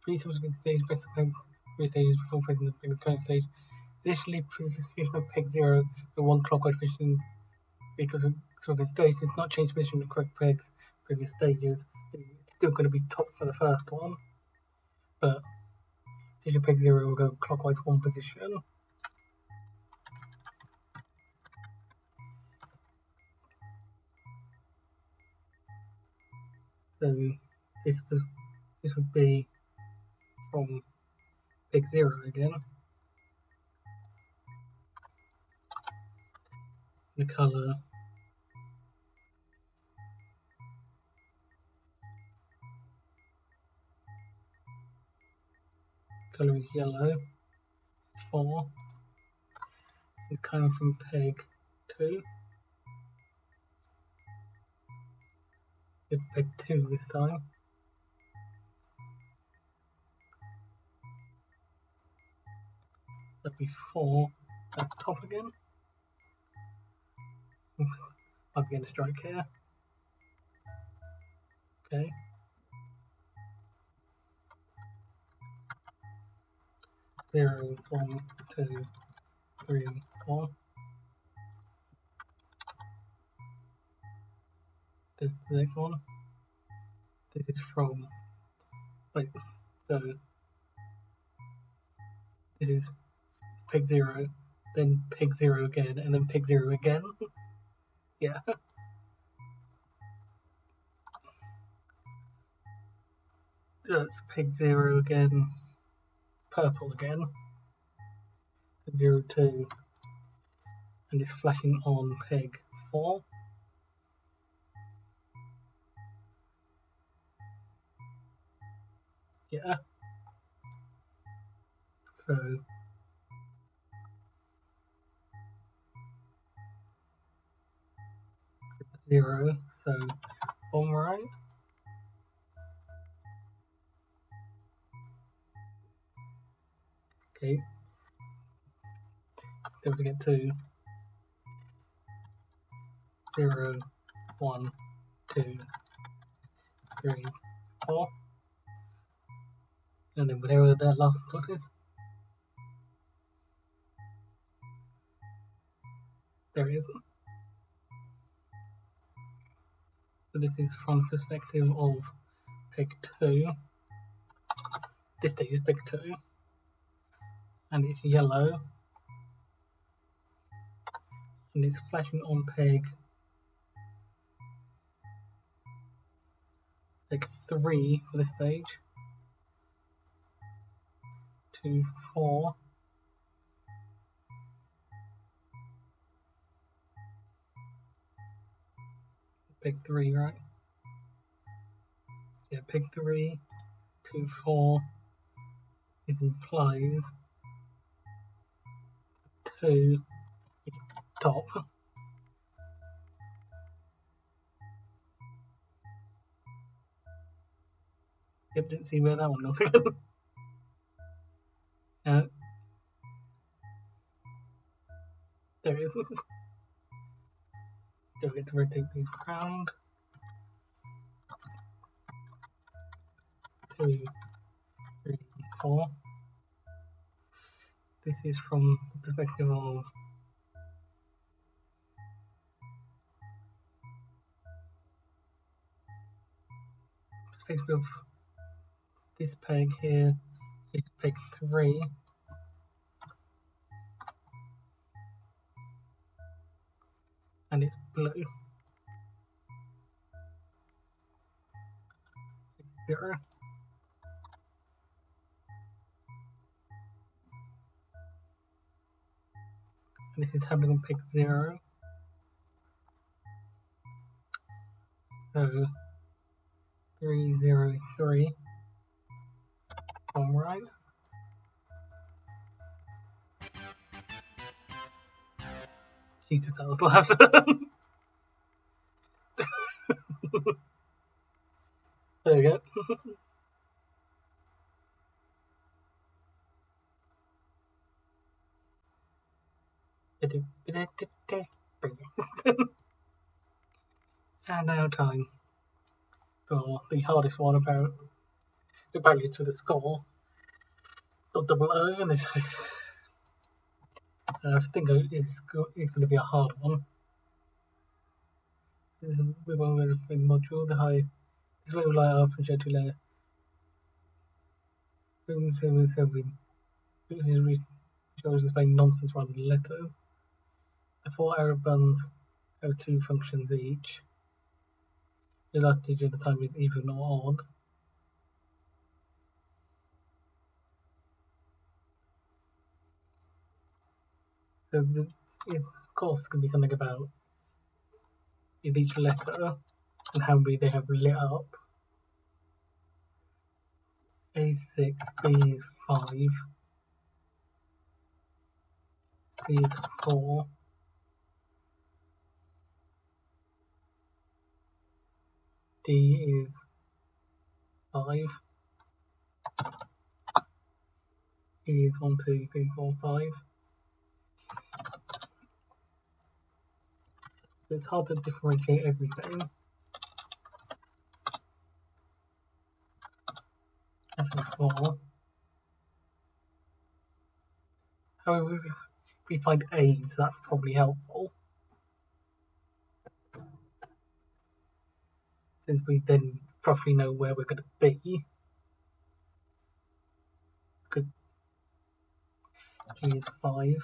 please subsequent stage specify 3 stages before pressing the current stage. Initially, position of peg 0 the 1 clockwise position because of sort of stage does not change position of correct pegs previous stages. It's still going to be top for the first one, but position peg 0 will go clockwise 1 position. So this would be from peg 0 again. The color is yellow. 4 is coming from peg 2. It's peg 2 this time. That'd be 4 at the top again. I'm going to strike here. Okay. Zero, 1, 2, 3, 4. This is the next one. This is from, wait, so this is peg 0, then peg 0 again, and then peg 0 again. Yeah. So it's peg 0 again, purple again, 0, 2, and it's flashing on peg 4. Yeah. So 0, so on right. Okay. Don't forget to 0, 1, 2, 3, 4. And then whatever that last clock is. There it is. So this is from the perspective of peg 2. This stage is peg 2. And it's yellow. And it's flashing on peg 3 for this stage. 2, 4. Peg 3, right? Yeah, peg 3, 2, 4 is implies 2 is top. Yep, didn't see where that one was again. There it is. Don't get to rotate these around. 2, 3, 4. This is from the perspective of this peg here is peg 3. And it's blue. 0. And this is happening on peg 0. So 3, 0, 3. Alright. Jesus, that was loud. There we go. And now time for the hardest one about apparently to the score. Got double O, and this is I think it's going to be a hard one. This is one with the module, the high. This way will light up and show 2 layer. This shows displaying nonsense rather than letters. The 4 arrow buttons have 2 functions each. The last digit of the time is even or odd. So this is, of course, going to be something about each letter and how many they have lit up. A6, B is 5, C is 4, D is 5, E is 1, 2, 3, 4, 5. So it's hard to differentiate everything. F4. However, if we find A's, that's probably helpful. Since we then roughly know where we're going to be. Because G is 5.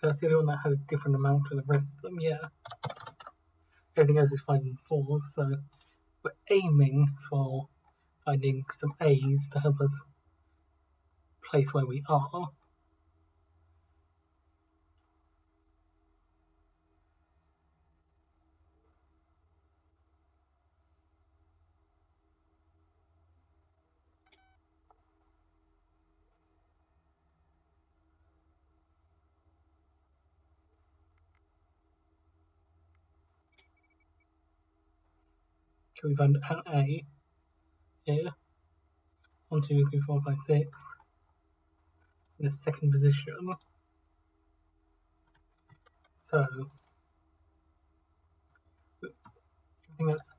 That's the only one that has a different amount to the rest of them, yeah. Everything else is 5 and 4, so we're aiming for finding some A's to help us place where we are. Okay, we found an A here. 1, 2, 3, 4, 5, 6. In the second position. So everything that's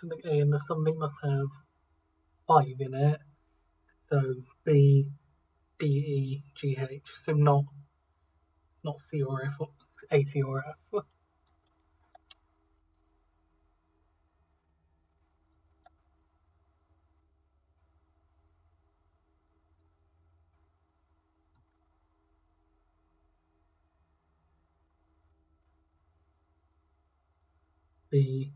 something A and there's something must have 5 in it. So B, D, E, G, H. So not not C or F, A, C or F. B,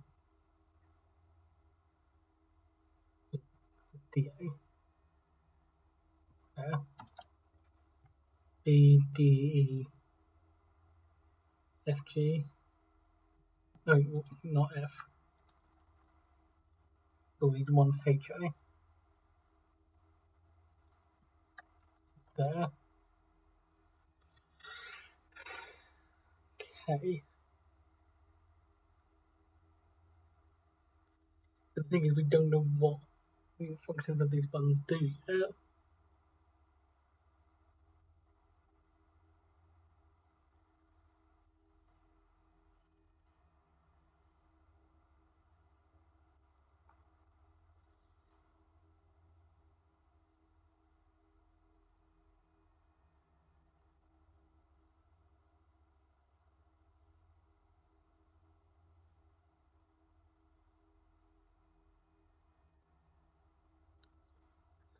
D, A. There. B, D, E, F, G. No, not F. So we need one H, A. There. K. The thing is, we don't know what the functions of these buttons do yet.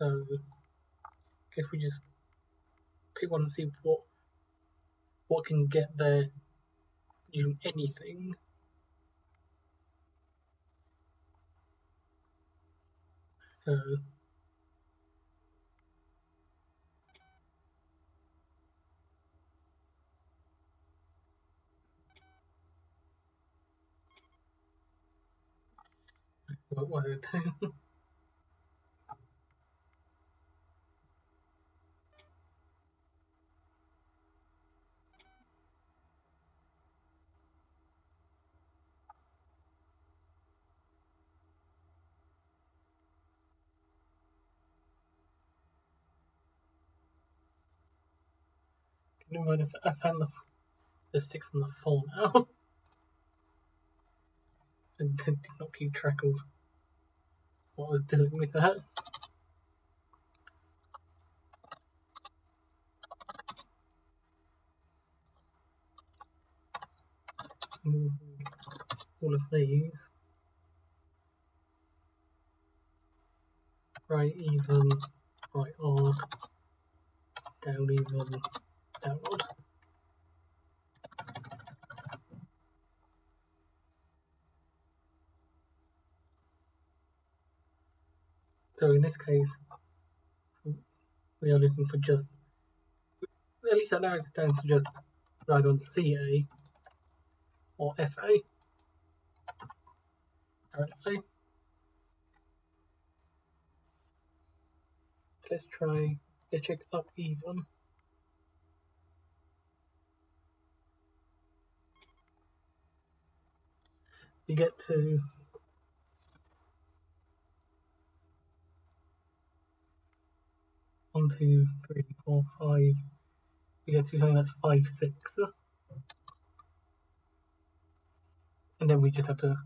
So, I guess we just pick one and see what can get there using anything. So, what do I do? Never mind, I found the 6 and the 4 now. And did not keep track of what I was doing with that. All of these. Right even, right odd, down even, down odd. So in this case, we are looking for just, at least that narrows it down to just either on CA or FA. Apparently. So let's check up even. We get to 1, 2, 3, 4, 5. We get to something that's 5, 6. And then we just have to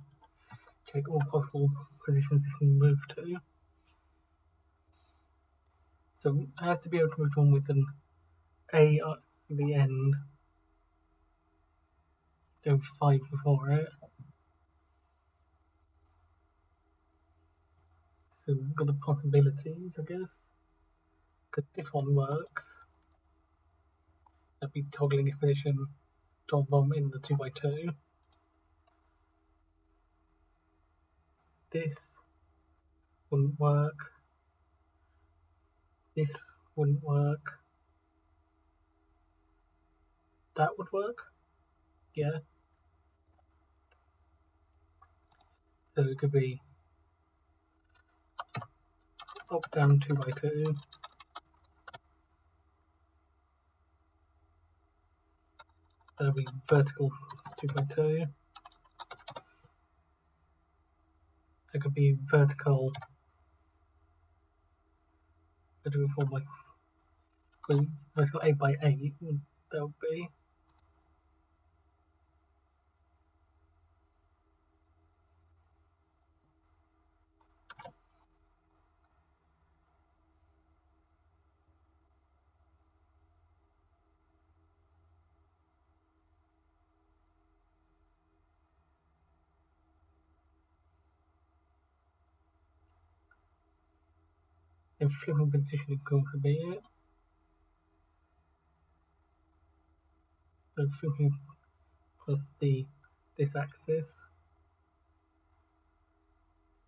check all possible positions it can move to. So it has to be able to move on with an A at the end. So 5 before it. So we've got the possibilities, I guess. Because this one works. That'd be toggling its position to bomb in the 2x2. This wouldn't work. This wouldn't work. That would work. Yeah. So it could be up down 2x2. That'll be vertical 2x2. That could be vertical. Vertical 4x. Vertical 8x8. That would be. Then flipping positioning can also be it. So flipping across this axis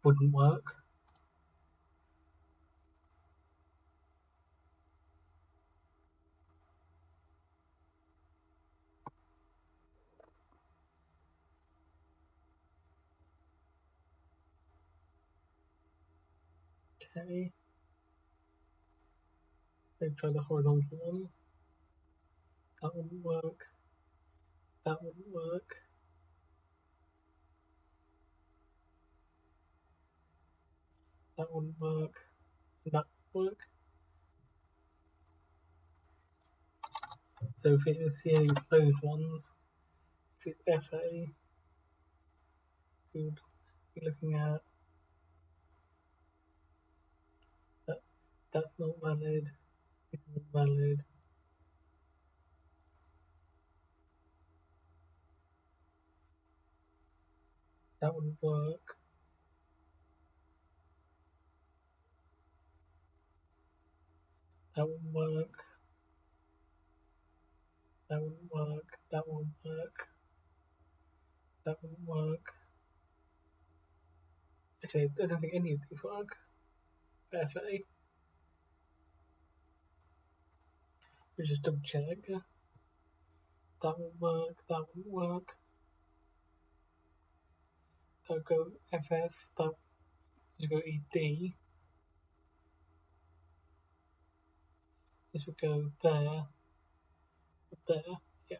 wouldn't work. Okay. Let's try the horizontal one. That wouldn't work. That wouldn't work. That wouldn't work. That would work. So if it was seeing those ones, if it's FA, we would be looking at that. That's not valid. This isn't valid. That wouldn't work. That wouldn't work. That wouldn't work. That wouldn't work. That wouldn't work. Actually, I don't think any of these work. FA. We just double check. That won't work. That wouldn't work. That would go FF. That would go ED. This would go there. There. Yeah.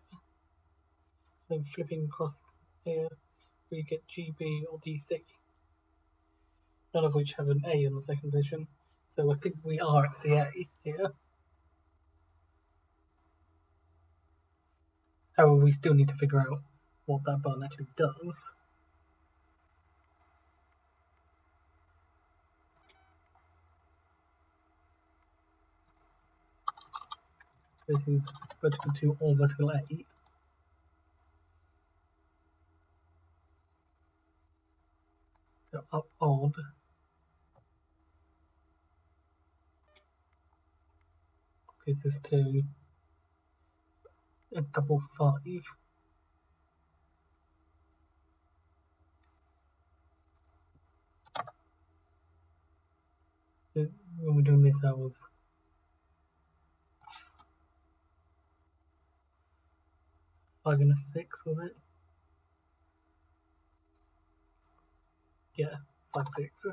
Then flipping across here, we get GB or DC. None of which have an A in the second position. So I think we are at CA here. However, we still need to figure out what that button actually does. This is vertical 2 or vertical 8. So up odd gives this to a double 5. When we're doing this, I was 5 and a 6, was it? Yeah, 5, 6.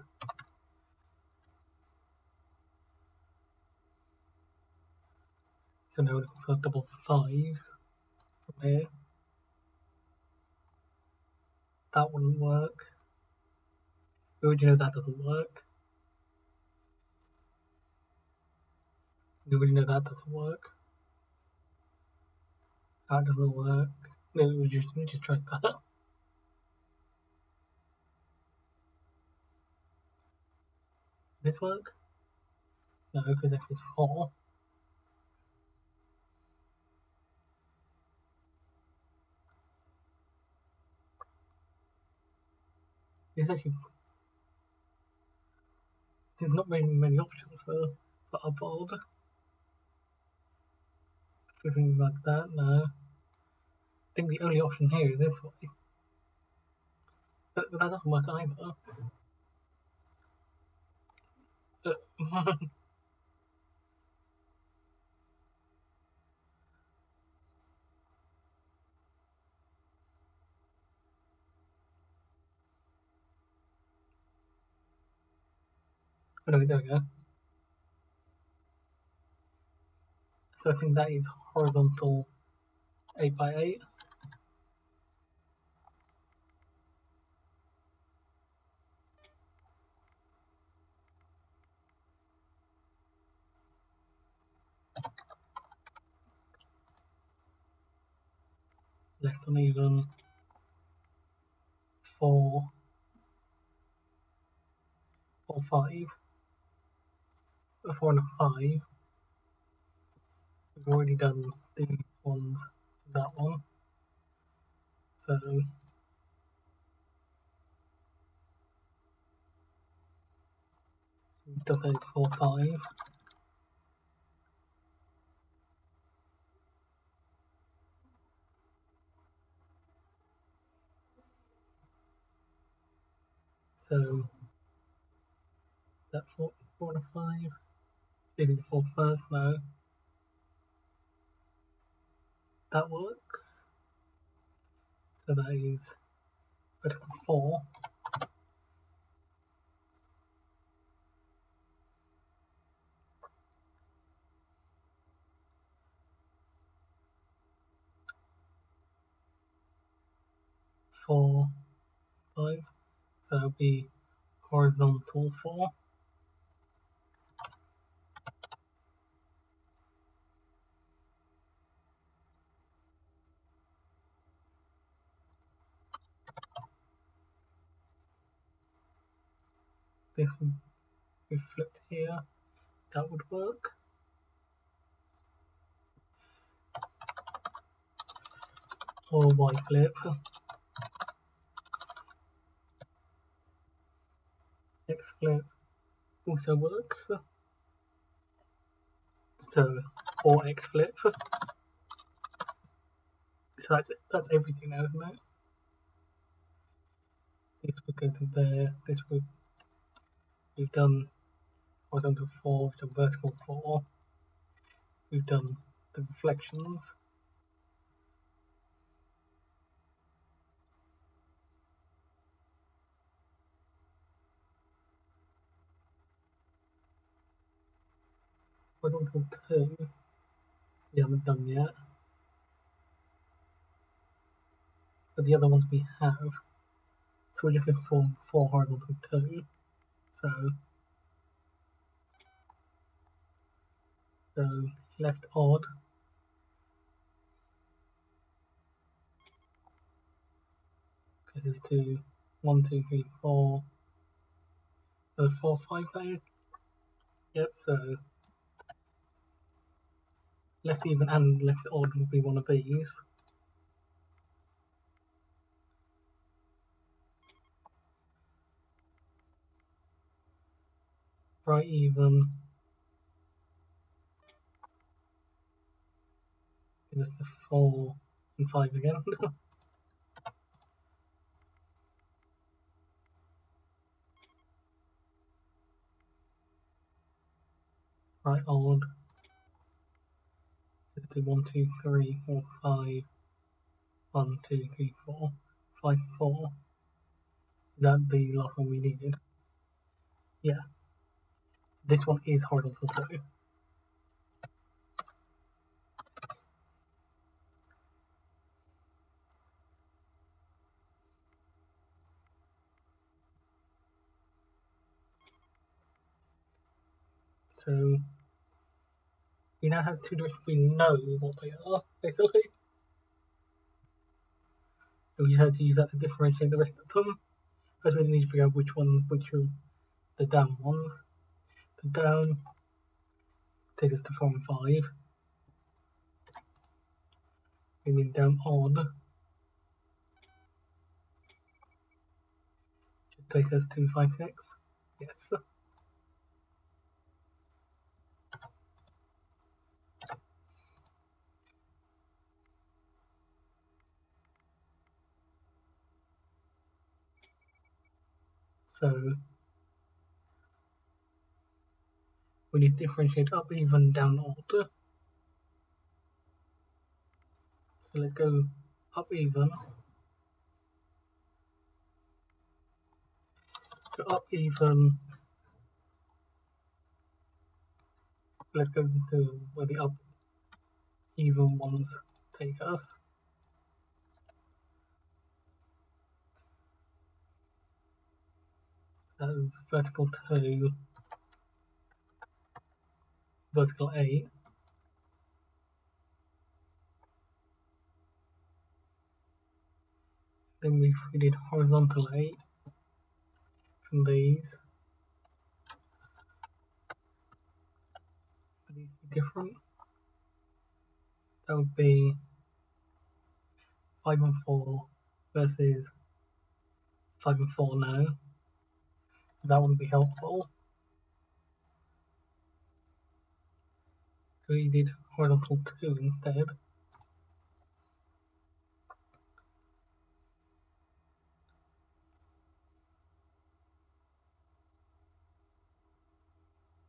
So now we're looking for double 5s from here. That wouldn't work. We already know that doesn't work. We already know that doesn't work. That doesn't work. No, we just tried that. Does this work? No, because F is 4. There's actually there's not very many options for upload. Flipping like that, no. I think the only option here is this way. But that doesn't work either. Anyway, there we go. So I think that is horizontal 8 by 8. Left uneven 4 or 5. A 4 and a 5. We've already done these ones, that one. So Still says 4, 5. So that's 4 and 5. Maybe the 4 first now. That works. So that is vertical 4. Four, 5. So that'll be horizontal 4. This would be flipped here. That would work. Or Y flip. X flip also works. So, or X flip. So that's everything now, isn't it? This would go to there. This would, we've done horizontal 4, we've done vertical 4. We've done the reflections. Horizontal 2, we haven't done yet. But the other ones we have. So we're just looking for horizontal 2. So left odd. Because it's to 1, 2, 3, 4. 4, 5 that is. Yep, so left even and left odd would be one of these. Right even is just the 4 and 5 again. Right odd is to 1, 2, 3, 4, 5. 1, 2, 3, 4, 5, 4. Is that the last one we needed? Yeah. This one is horizontal 2. So we now have two directions we know what they are, basically. And we just have to use that to differentiate the rest of them. First we need to figure out which are the down ones. The down takes us to 4 and 5. We need down odd should take us to 5, 6. Yes. So we need to differentiate up, even, down, odd. So let's go up, even. Go up, even. Let's go to where the up, even ones take us. That is vertical 2, vertical 8. Then we did horizontal 8 from these. Would these be different? That would be 5 and 4 versus 5 and 4 now. That wouldn't be helpful. we did horizontal 2 instead.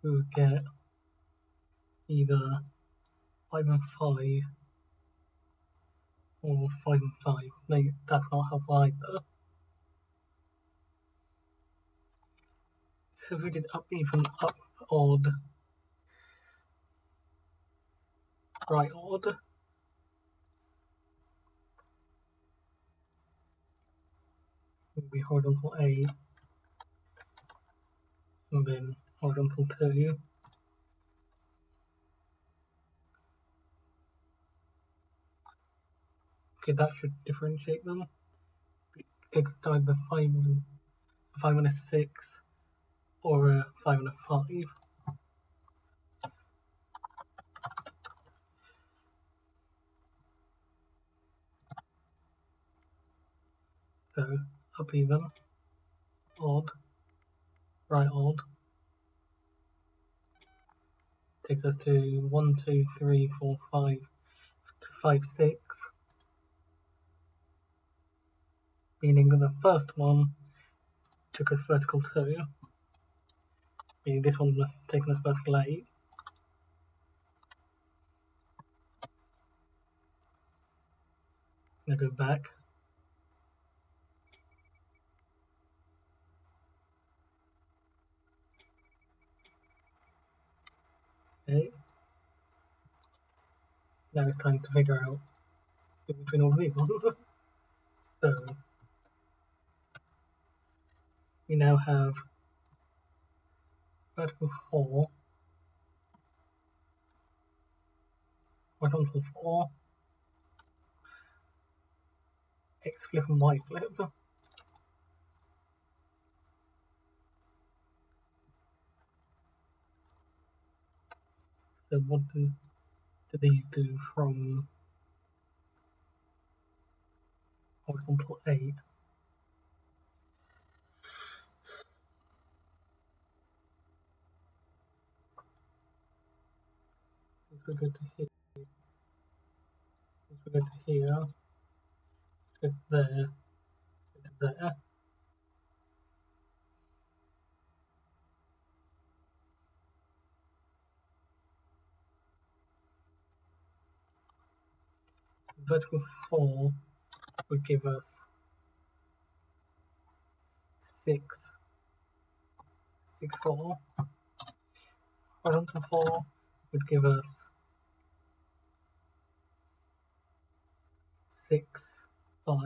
We would get either 5 and 5 or 5 and 5. No, that's not helpful either. So if we did up, even, up, odd, right, odd, would be horizontal 8, and then horizontal 2. Okay, that should differentiate them. It's either 5 and a 6 or a 5 and a 5. So up even, odd, right odd, takes us to 1, 2, 3, 4, 5, 5, 6. Meaning that the first one took us vertical 2. Meaning this one must have taken us vertical 8. Now go back. Okay. Now it's time to figure out between all of these ones. So we now have vertical 4, horizontal 4, X flip and Y flip. So what do these do from horizontal 8? If we go to here, if we go to here, go to there, go to there. Vertical 4 would give us 6, 6, 4. Horizontal 4 would give us 6, 5.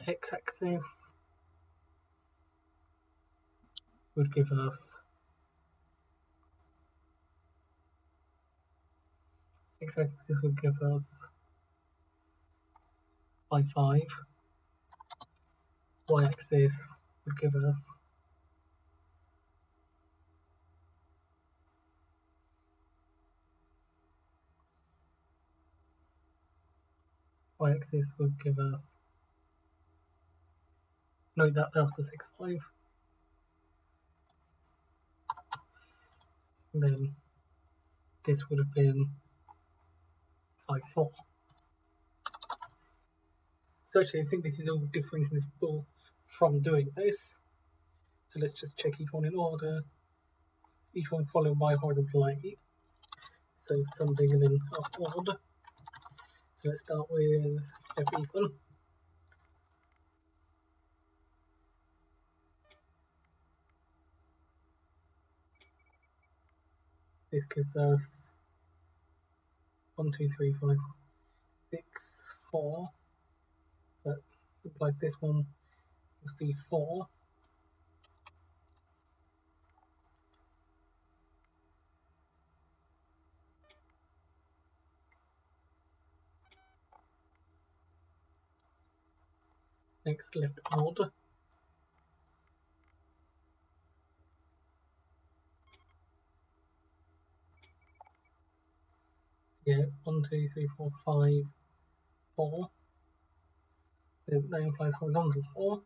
X-axis would give us x-axis would give us 5, 5. Y-axis would give us y-axis would give us no, that's also 6, 5. And then this would have been 5, 4. So actually, I think this is all differentiable from doing this. So let's just check each one in order. Each one followed by horizontal 8. So something and then up odd. So let's start with F even. This gives us 1, 2, 3, 5, 6, 4. That implies this one must be 4. Next, left odd. Yeah, 1, 2, 3, 4, 5, 4. That implies horizontal 4.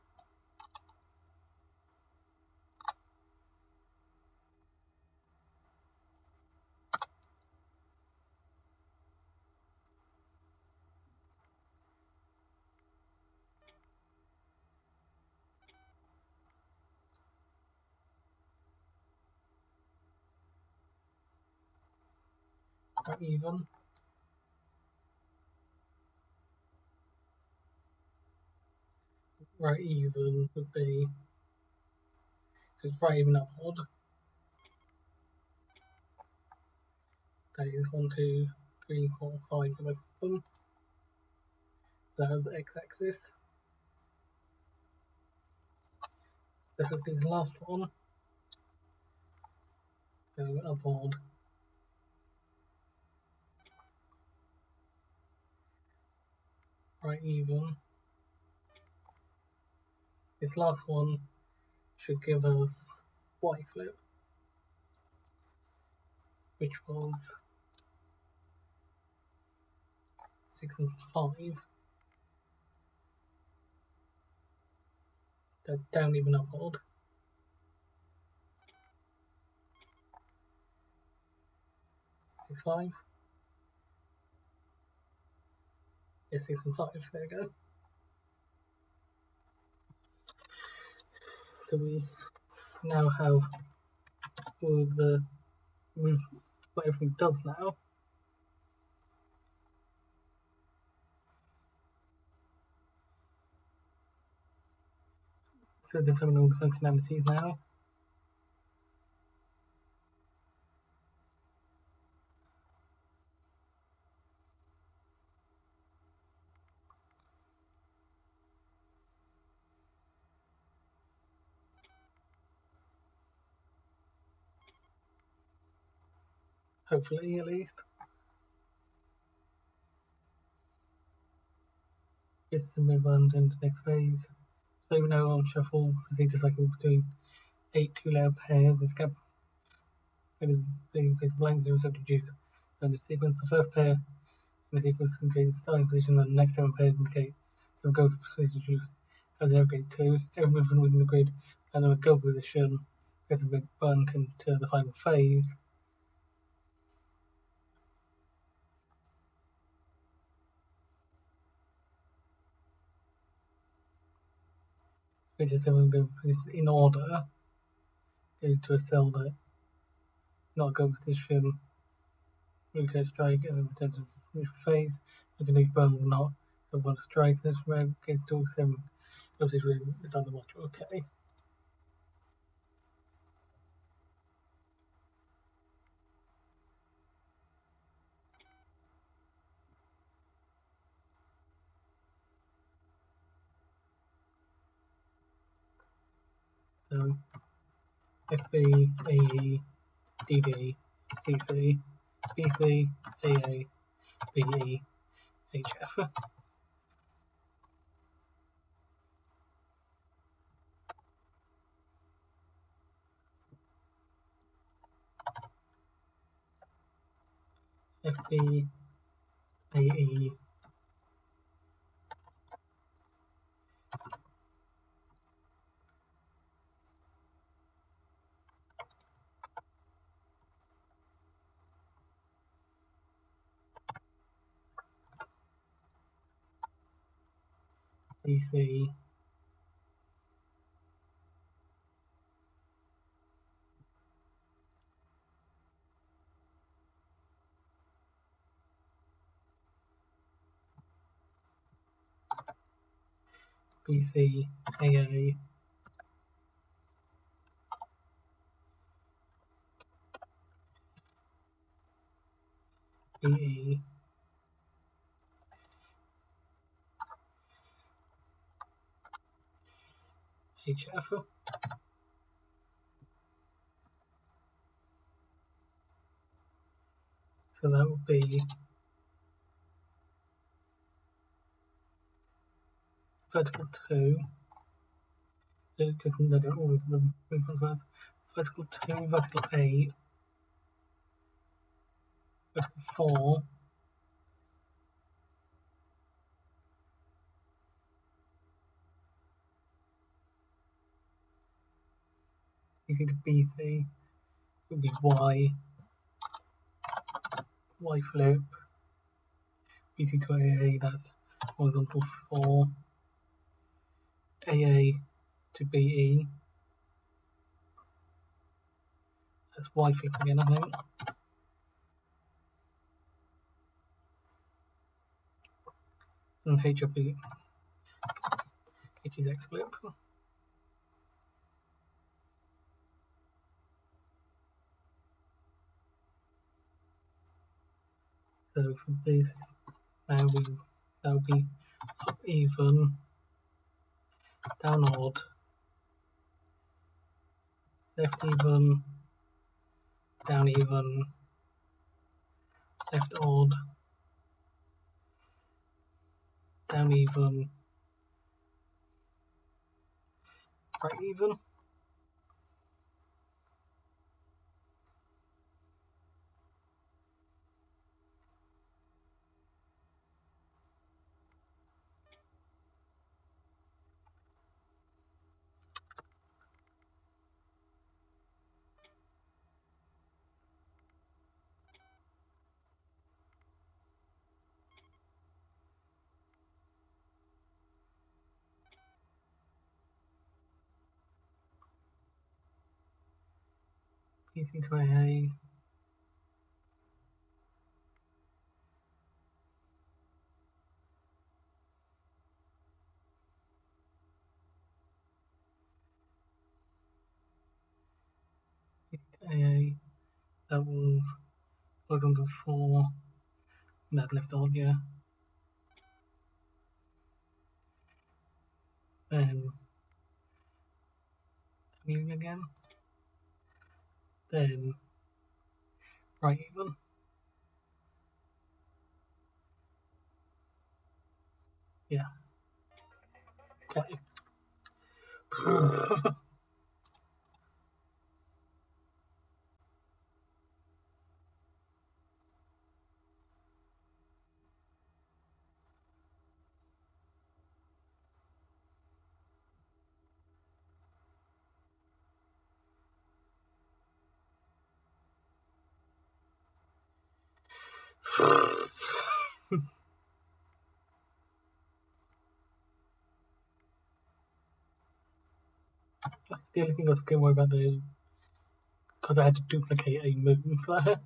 right even. Right even would be, so it's right even up odd. That is 1, 2, 3, 4, 5 for both of them. That's x-axis. So hopefully the last one. So up odd. Right even. This last one should give us y flip, which was 6 and 5. That's down even up odd. 6, 5. Yeah, 6 and 5, there we go. So we now have all of the what everything does now. So determine all the functionalities now. Hopefully, at least. This is to move on to the next phase. So we know on shuffle proceed to cycle between 8 two-layer pairs. This gap is blank, so we have to choose and the sequence. The first pair in the sequence contains the starting position, and the next 7 pairs indicate some go position as they navigate to. Every movement within the grid and the go position is a big bump into the final phase. Which is going to go in order, go to a cell that not go position, return strike, and then return to phase, which is burn or not. So one strike, this round gets to 7. Obviously, it's on the module, okay. So FB, AE, DD, CC, BC, AA, BE, HF. FB, AE, BC, BC, AA, BE, HF. So that would be vertical 2. Just all of them movements first. Vertical 2, vertical 8, vertical 4, CC to BC would be Y flip, BC to AA, that's horizontal 4, AA to BE, that's Y flip again, I think. and H of H is X flip. So for this, that'll be up even, down odd, left even, down even, left odd, down even, right even. PC to AA, AA, that was horizontal 4, and that's left odd, yeah. Then even again, then right even, yeah. Okay. The only thing I was going to worry about there is because I had to duplicate a move there.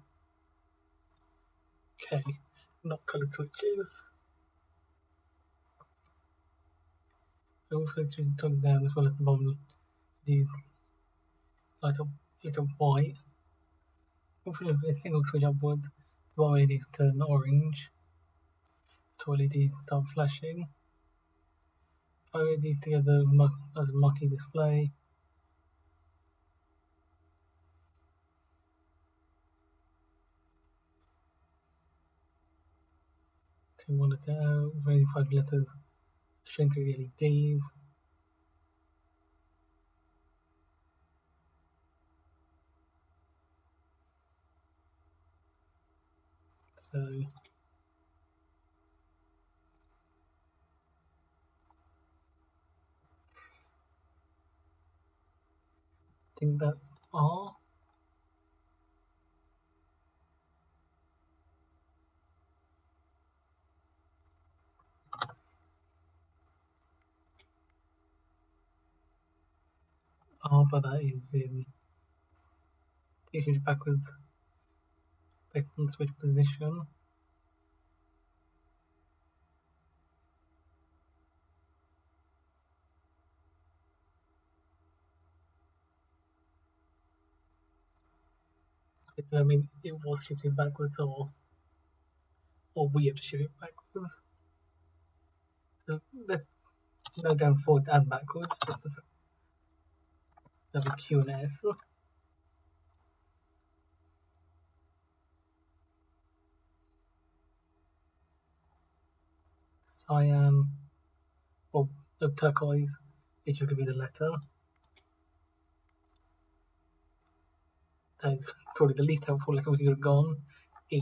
Okay, not colour switches. I also to turn down as well as the bottom, the light of white. Hopefully a single switch upwards, the bottom LEDs turn orange, two LEDs start flashing. 5 LEDs together as a marquee display. Two monitor out, very 5 letters showing through the LEDs. So I think that's R. R, but that is in usually backwards based on the switch position. I mean, it was shifting backwards, or we have to shift it backwards. So let's go down forwards and backwards, just to have a Q and S. Cyan, or turquoise, it's just going to be the letter. That is probably the least helpful letter we could have gone. E.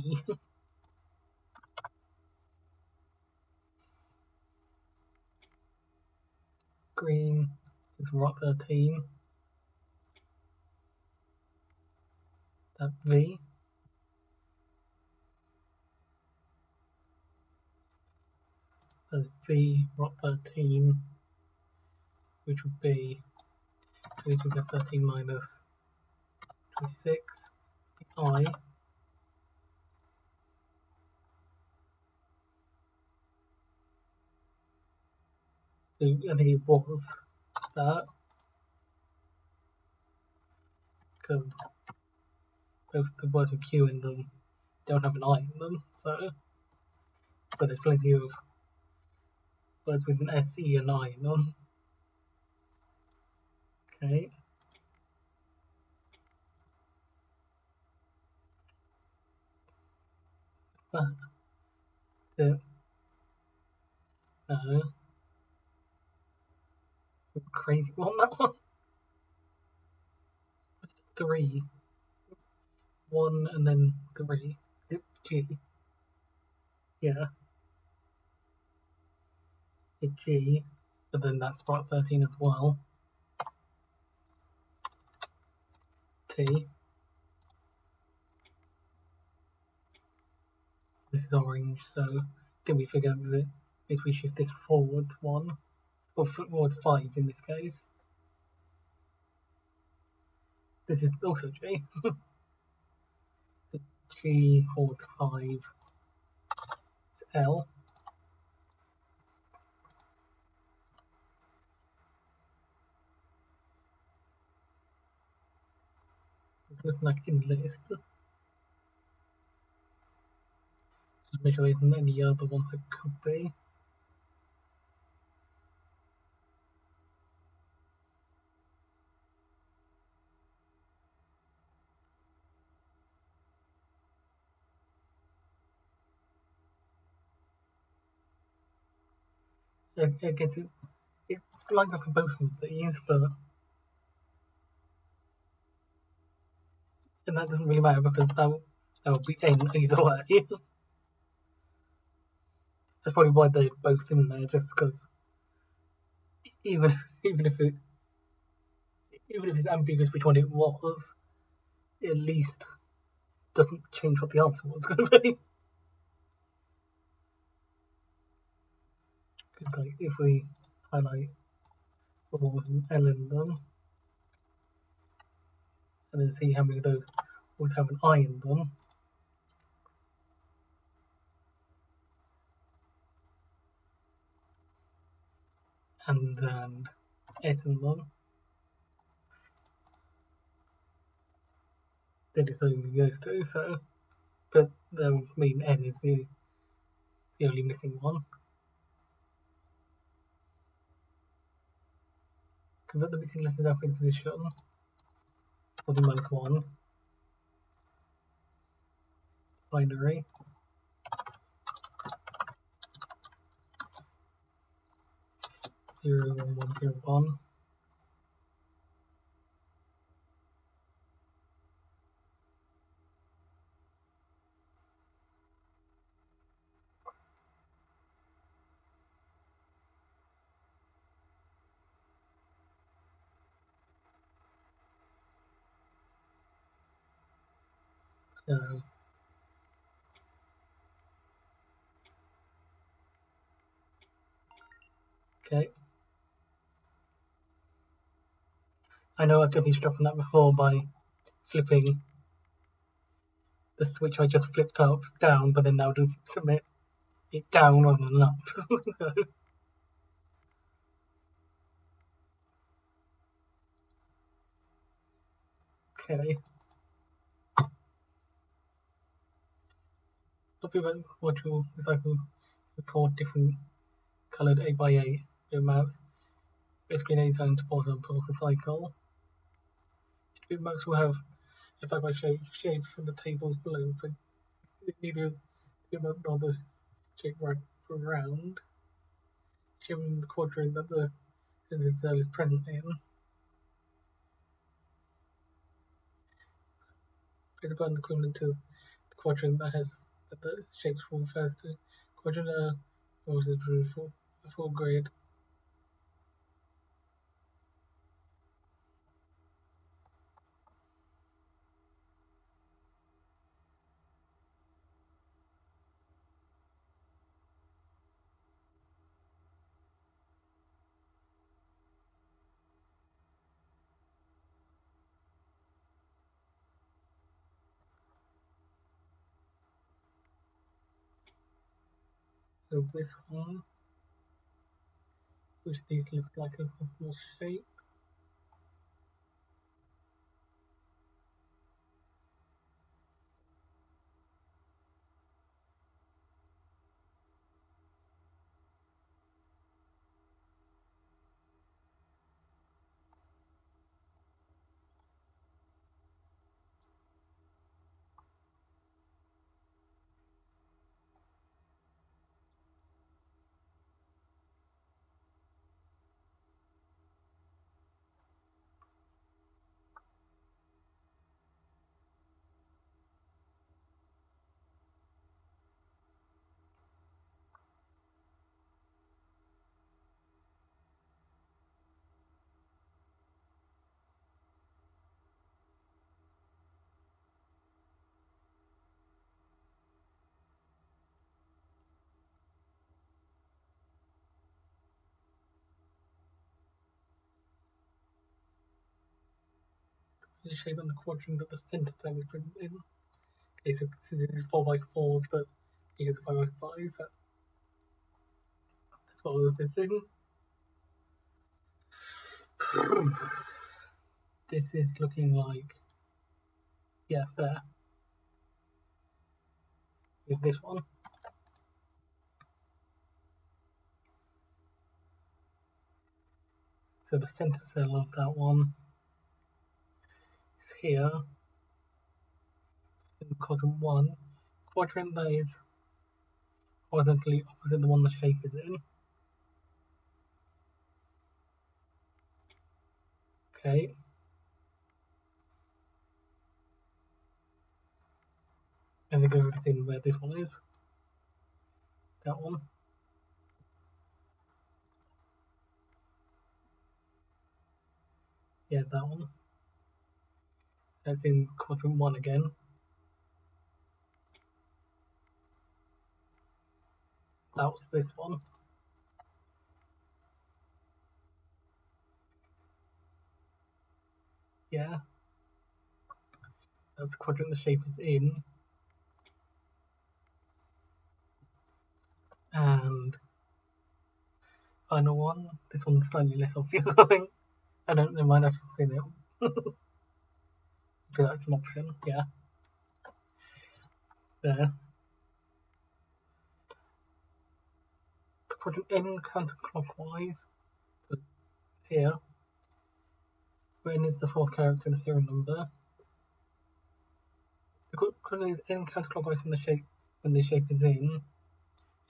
Green is Rock 13. That V. That's V Rock 13, which would be 22 plus 13 minus 26. I. So I think it was that, because both the words with Q in them don't have an I in them, so, but there's plenty of words with an SE and I in them. Okay. What's that? No. Crazy one, that one. What's 3? 1 and then 3. Is it G? Yeah. It's G, but then that's spot 13 as well. T. This is orange, so can we figure that if we shift this forwards 1, or forwards 5 in this case, this is also G. G forwards 5 is L. It's looking like in list. Just make sure there isn't any other ones that could be. I guess it lines up in both of these, but and that doesn't really matter because that would be N either way. That's probably why they're both in there, just because even even if it even if it's ambiguous which one it was, it at least doesn't change what the answer was going to be. Because like if we highlight all with an L in them, and then see how many of those always have an I in them, and S in them, then it's only those two. So, but that would mean N is the only missing one. Convert the missing letters up in position for the -1 binary. Zero, 1, 1, 0, 1. So, okay. I know I've definitely struck on that before by flipping the switch I just flipped up down, but then now do submit it down rather than up. Okay. Copy of module recycle with 4 different coloured 8x8 bitmaps. Basically, anytime to pause and pause the cycle. Bitmaps will have a 5x shape from the tables below, but neither bitmap nor the shape right around, showing the quadrant that the cell is present in. Is a button equivalent to the quadrant that the shapes form refers to. Quadrant was a full grid. So this one which of these looks like a possible shape. The shape and the quadrant that the center cell is printed in. Okay, so this is 4x4s, but here's 5x5. That's what we're missing. This is looking like, yeah, there. With this one. So the center cell of that one is here. In quadrant 1. Quadrant that is horizontally opposite the one the shape is in. Okay. And then go to in where this one is. That one. Yeah, that one. That's in quadrant 1 again. That was this one. Yeah. That's the quadrant the shape is in. And final one. This one's slightly less obvious, I think. I don't mind, I've seen it. So that's an option, yeah. There. The quadrant n counterclockwise. So here. Where n is the fourth character of the serial number. The quadrant is n counterclockwise from the shape when the shape is in.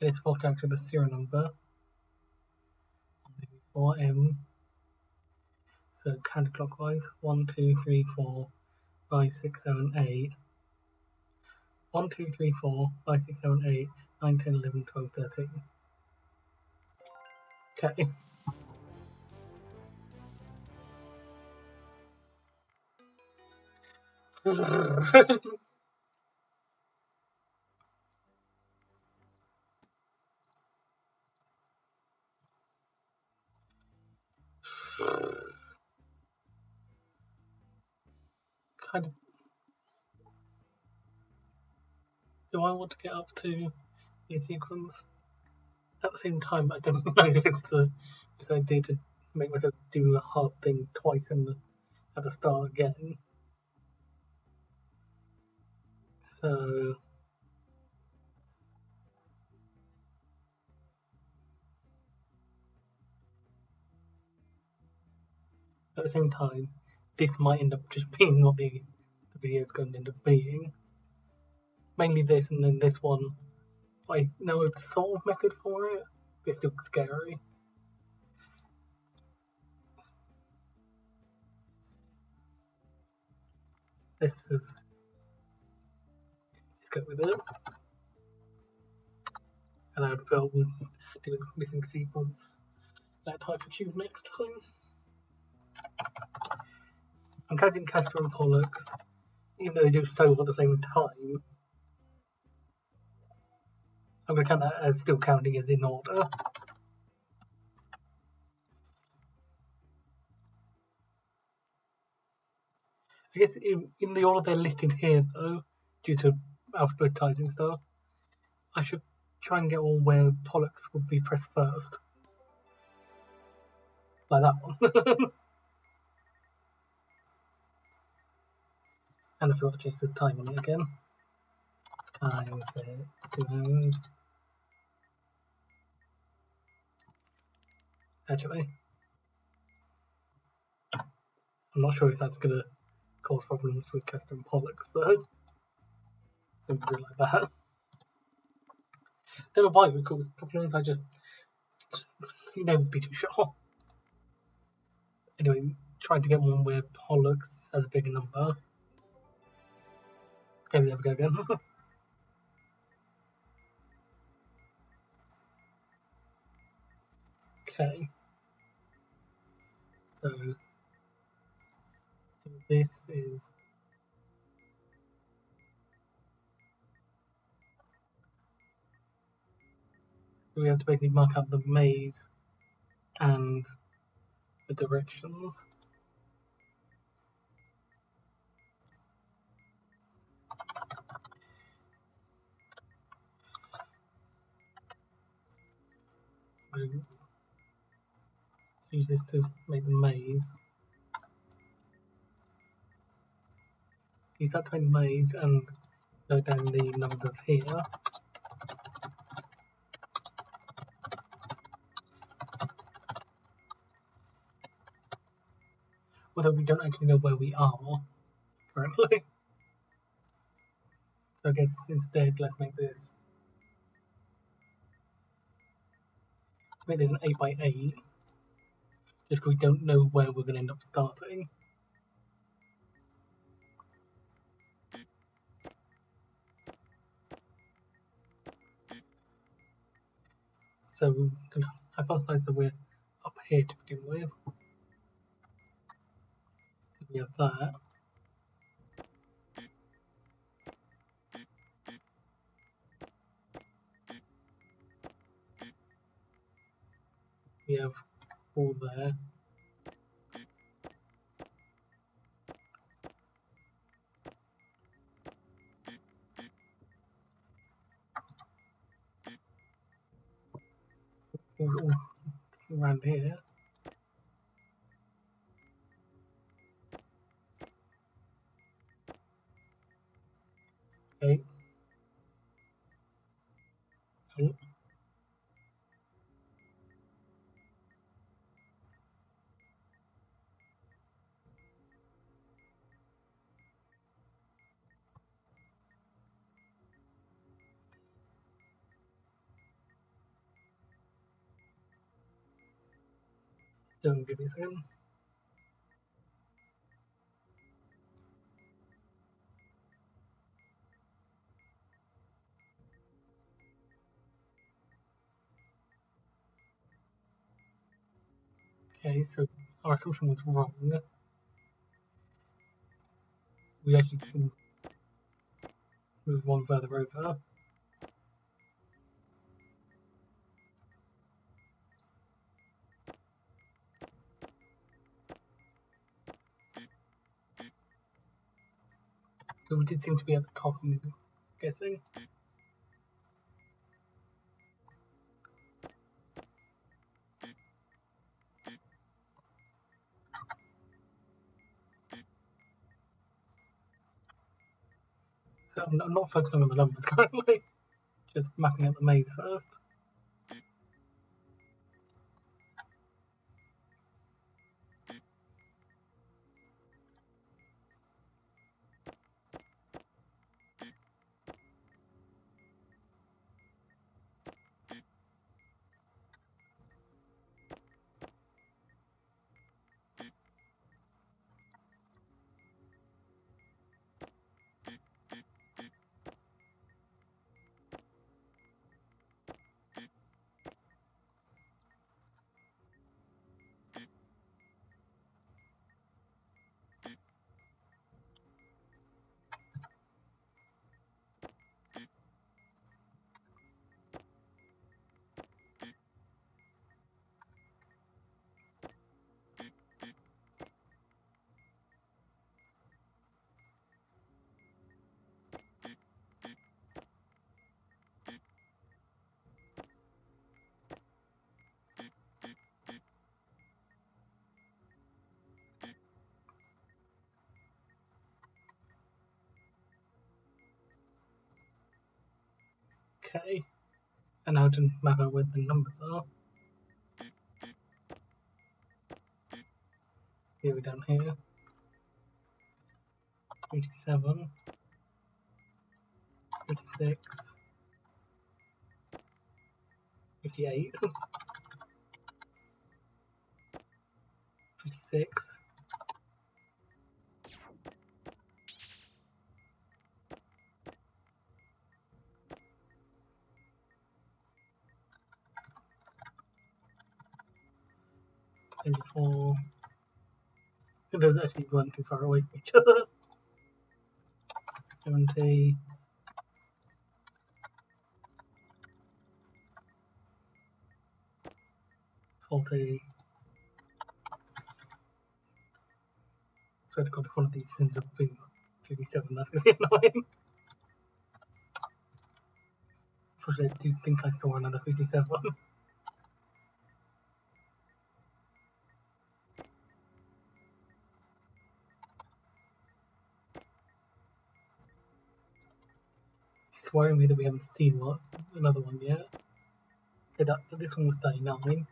And it's the fourth character of the serial number. 4m. So counterclockwise. 1, 2, 3, 4, 5, 6, 7, 8. 1, 2, 3, 4, 5, 6, 7, 8, 9, 10, 11, 12, 13. Okay. Kind of. Do I want to get up to the sequence? At the same time, I don't know if it's the idea to make myself do a hard thing twice at the start again. So at the same time, this might end up just being what the video is going to end up being. Mainly this, and then this one. I know it's sort of method for it, but it's still scary. Let's go with it. And I felt we'll do a missing sequence that hypercube next time. I'm counting Castor and Pollux, even though they do solve at the same time. I'm going to count that as still counting as in order. I guess in the order they're listed here, though, due to alphabetizing stuff, I should try and get all where Pollux would be pressed first. Like that one. And I forgot to change the time on it again. Times it 2 hours. Actually, I'm not sure if that's going to cause problems with Castor and Pollux, so simply do it like that. Don't know why it would cause problems, I just, you never be too sure. Anyway, trying to get one where Pollux has a bigger number. Okay, there we go again. Okay. So, this is so we have to basically mark out the maze and the directions. We'll use this to make the maze. Use that to make the maze and note down the numbers here. Although we don't actually know where we are currently. So I guess instead let's make this an 8x8, just because we don't know where we're going to end up starting. So we're going to hypothesize that we're up here to begin with. So we have that. We have all there. All around here. Okay. Don't give me a second. Okay, so our assumption was wrong. We actually can move one further over. So we did seem to be at the top, I'm guessing. So I'm not focusing on the numbers currently, just mapping out the maze first. Okay. And now to map out where the numbers are. Here we're down here. 57, 56, 58, 56, 74. Those actually weren't too far away from each other. 70, 40. So I've got if one of these ends up being 57, that's going to be annoying. Unfortunately, I do think I saw another 57. It's worrying me that we haven't seen another one yet. Okay, this one was 39.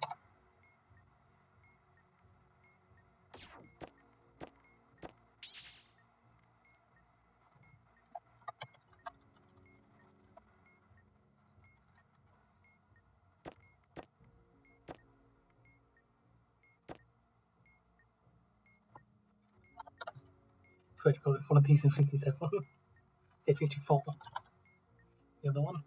Swear to God, if one of these is 57. Okay, 54. The other one.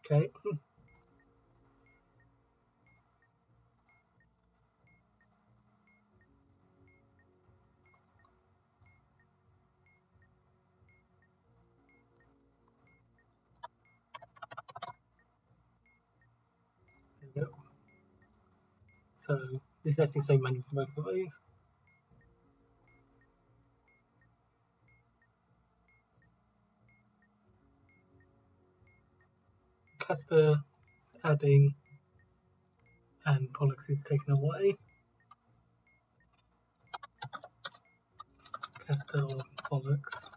Okay. There we go. So this is actually the same menu for both of these. Castor is adding and Pollux is taken away. Castor, Pollux.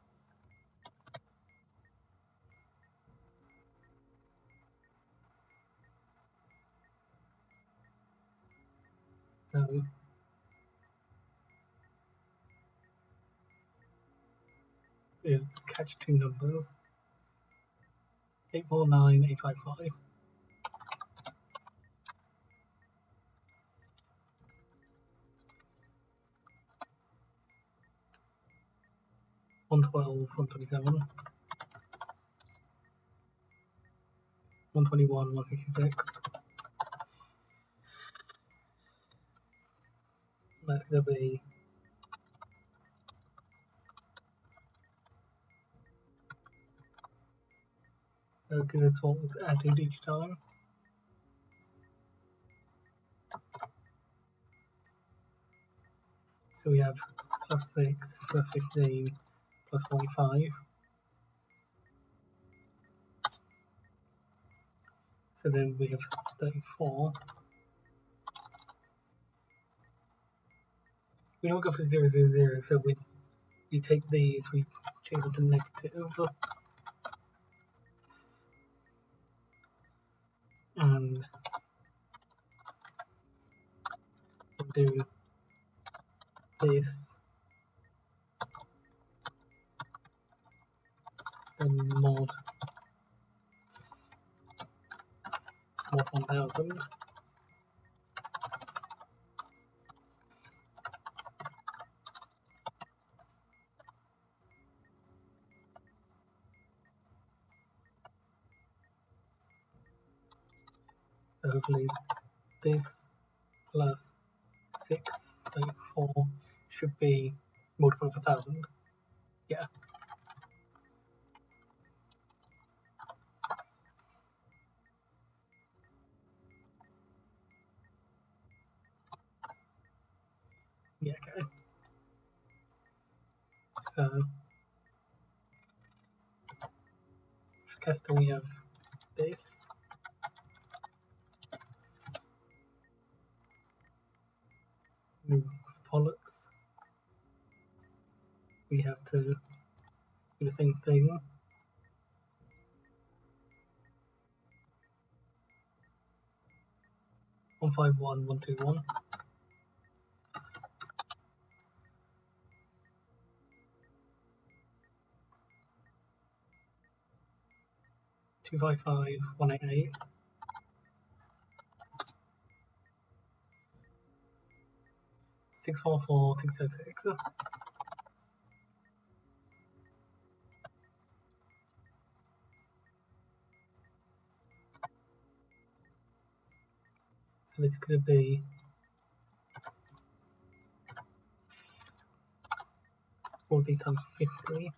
So we'll catch two numbers. 849, 855. 112, 127. 121, 166. That's going to be because it's what was added each time. So we have plus 6, plus 15, plus 45. So then we have 34. We don't go for 0, 0, 0, so we take these, we change them to negative. And we'll do this, then mod 1000. So hopefully this plus 634 should be multiple of 1000. Yeah. Yeah, okay. So for Castor we have this. New Pollux. we have to do the same thing. One five one 121. Two five five 188. 644 606. So this is going to be 40 times 50.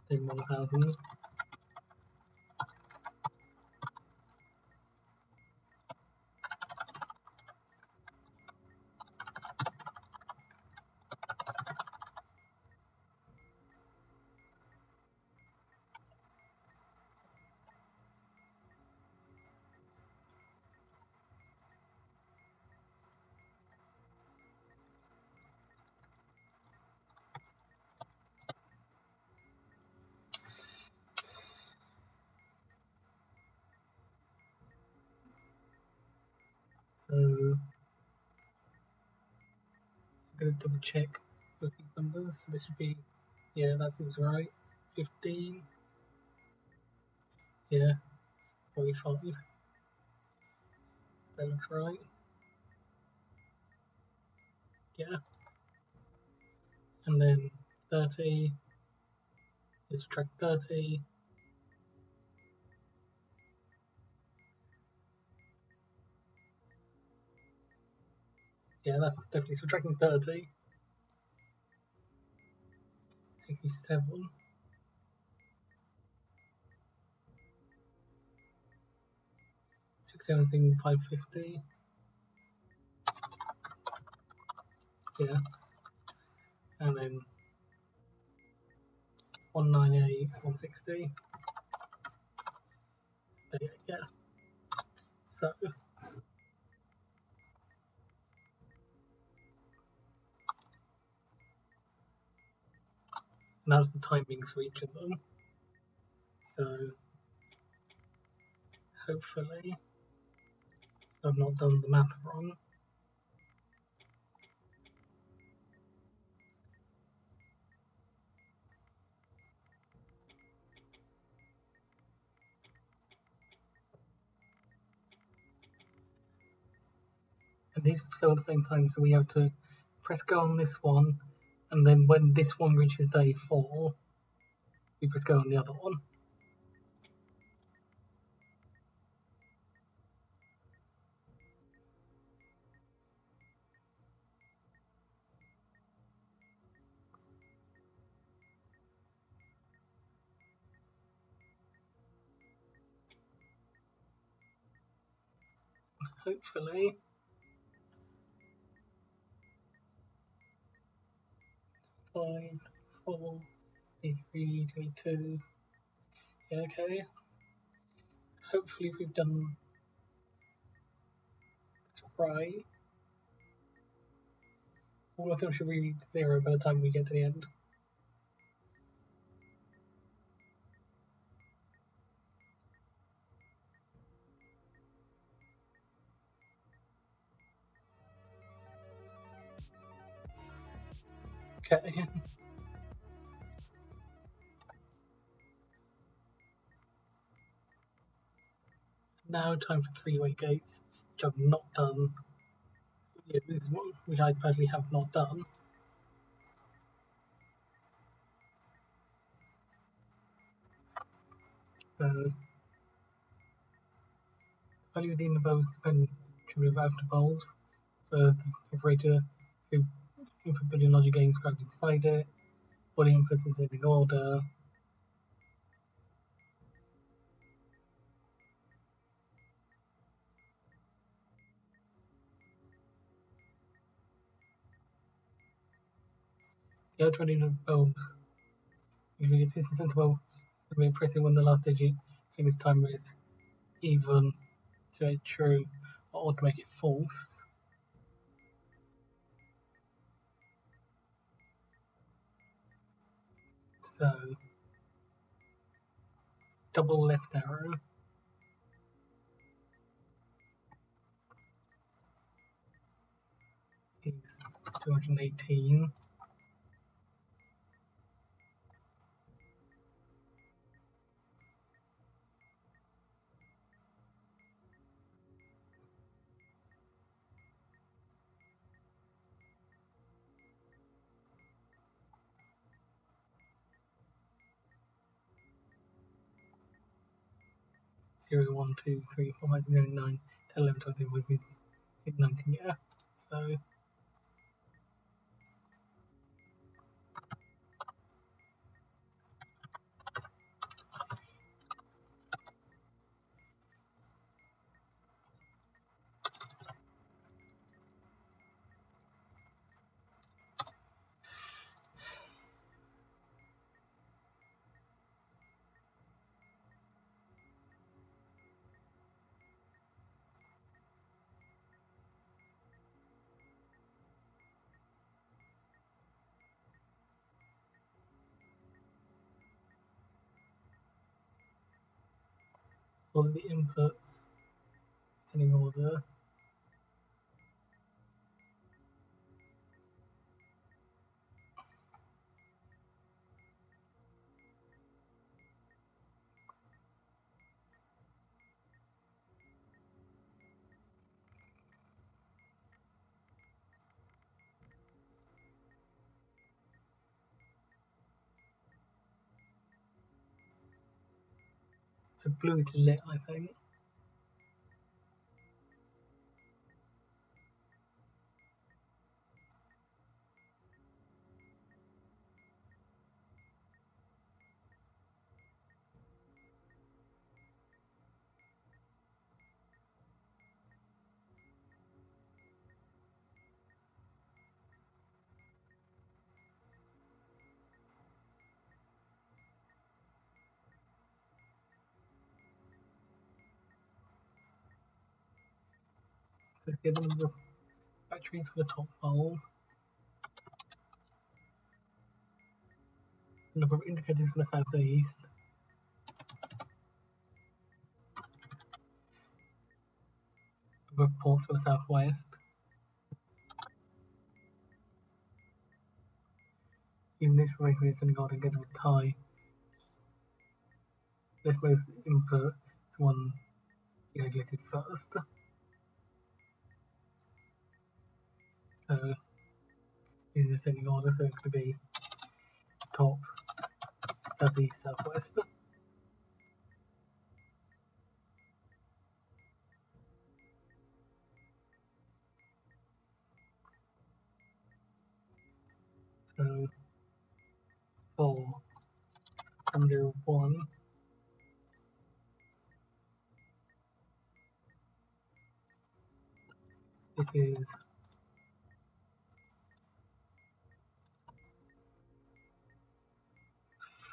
Then 1000. So I'm going to double check with these numbers. So this should be, yeah, that seems right. 15. Yeah, 45. That looks right. Yeah. And then 30 is subtract 30. Yeah, that's definitely subtracting 30. 67. 617 550. Yeah. And then 198 160. Yeah. So that's the timings for each of them. So hopefully I've not done the math wrong. And these are still at the same time, so we have to press go on this one, and then when this one reaches day 4, we press go on the other one. Hopefully 5, 4, 3, 22. Yeah, okay. Hopefully if we've done this right, all of them should read 0 by the time we get to the end. Okay. Now time for 3-way gates, which I've not done. Yeah, this is one which I personally have not done. So value within the bulbs depend on the bulbs. So the operator who input Boolean logic gain inscribed inside it, all the inputs in ascending order. The alternative of bulbs. If it's instant bulb, we're pressing when the last digit, same as timer is even say true, I want to make it false. So double left arrow is 218. Zero, 1, 2, 3, 4, 5, 0, 9, 10, 11, 12, 13, 14, 15, 19, yeah. So all the inputs, setting order. So blue is lit, I think. So let's get the number of batteries for the top bulb, the number of indicators for the southeast, number of ports for the southwest. Using this information in sending order against a tie. This most input is one irradiated first. So using the sending order, so it's going to be top, southeast, southwest. So 4, 0, 1. This is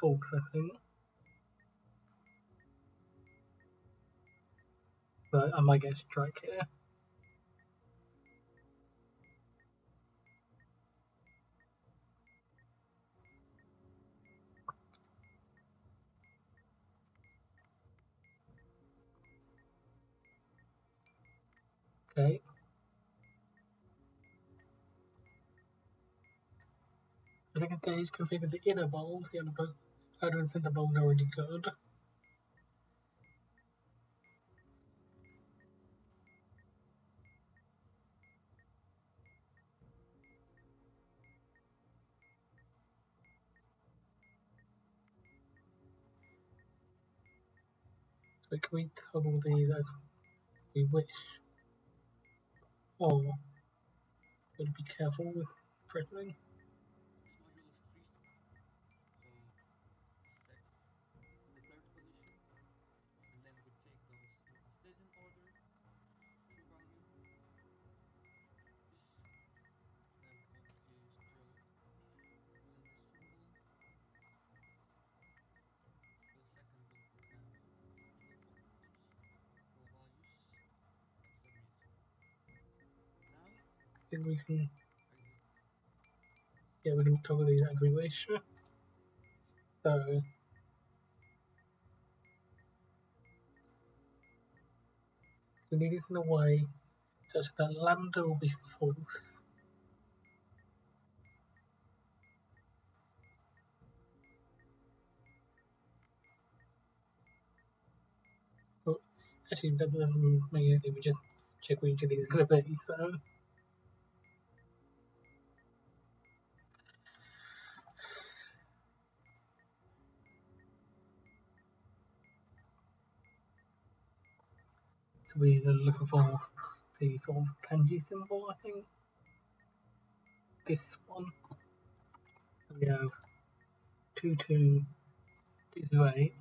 false, I think. But I might get a strike here. Okay. The second stage, configure the inner bulbs. The outer and center bulbs are already good. So can we toggle these as we wish? Or gotta be careful with pressing. This module is 3 steps. The third position, and then we take those in ascending order, true value, this, then we put the stroke within the symbol. For the second we would have true values, think we can, yeah, we can toggle these as we wish. So we need this in a way such that lambda will be false. But actually, that doesn't make anything. We just check which of these is going to be. So we are looking for the sort of kanji symbol, I think. This one. So we have 22228.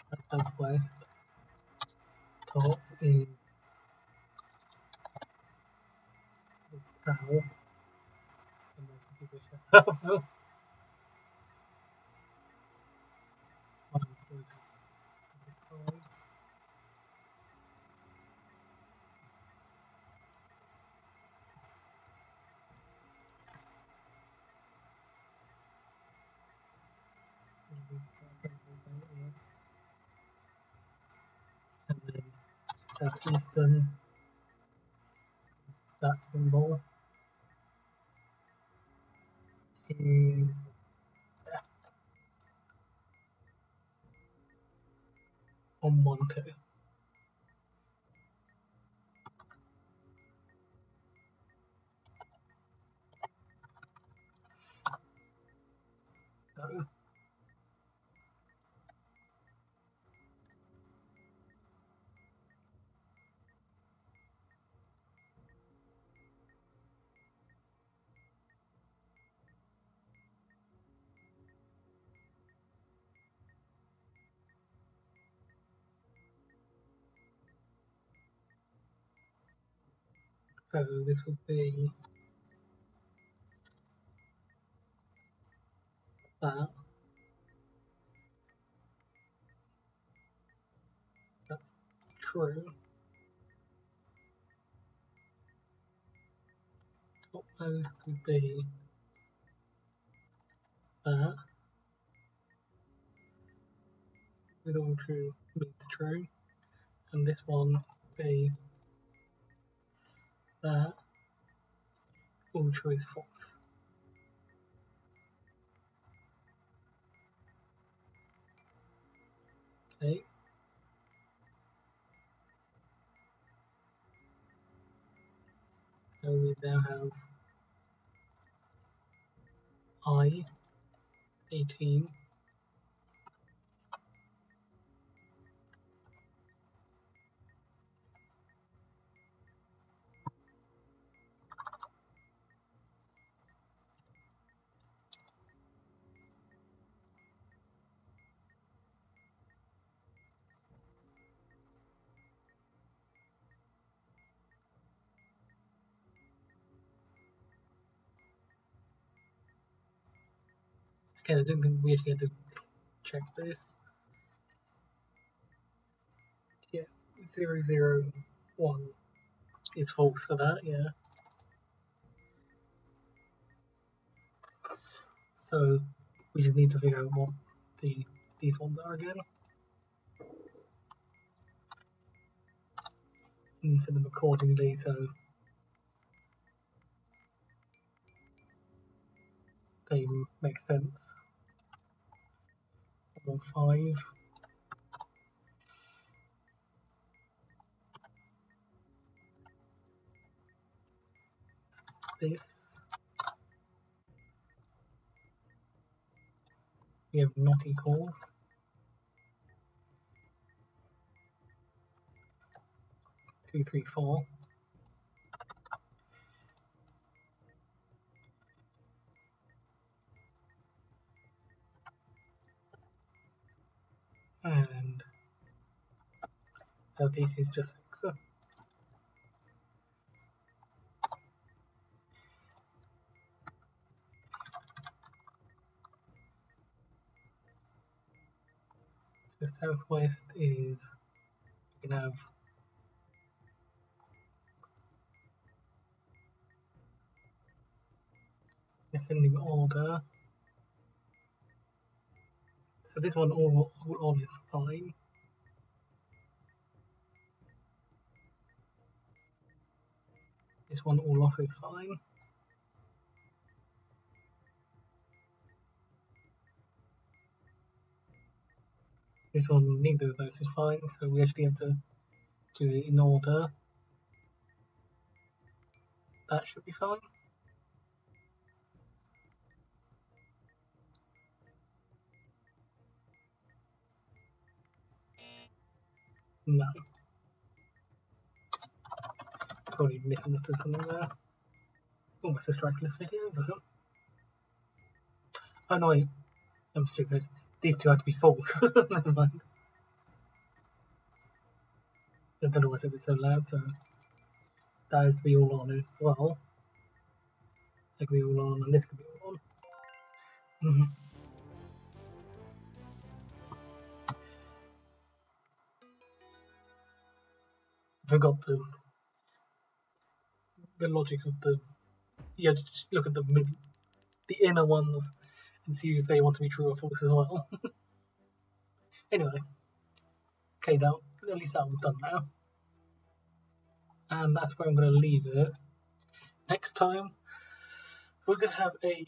That's southwest. Top is Tau. And then people shut up. Oh, and then southeastern is that symbol is on 1 2. So this would be that. That's true. Topmost would be that. With all true means true. And this one would be that. All true is false. Okay. So we now have I 18. Okay, I don't think we actually had to check this. Yeah, 001 is false for that, yeah. So we just need to figure out what these ones are again. And set them accordingly so they make sense. 115. This. We have not equals. 234. And southeast is just 6. the southwest is we can have ascending order. So this one all on is fine. This one all off is fine. This one, neither of those is fine, so we actually have to do it in order. That should be fine. No. Probably misunderstood something there. Almost a strikeless video, but... Oh no, I'm stupid. These two have to be false. Never mind. I don't know why I said it so loud, so... That has to be all on as well. That could be all on, and this could be all on. Forgot the logic of the... You have to just look at the inner ones and see if they want to be true or false as well. Anyway. Okay, now, at least that one's done now. And that's where I'm going to leave it. Next time, we're going to have a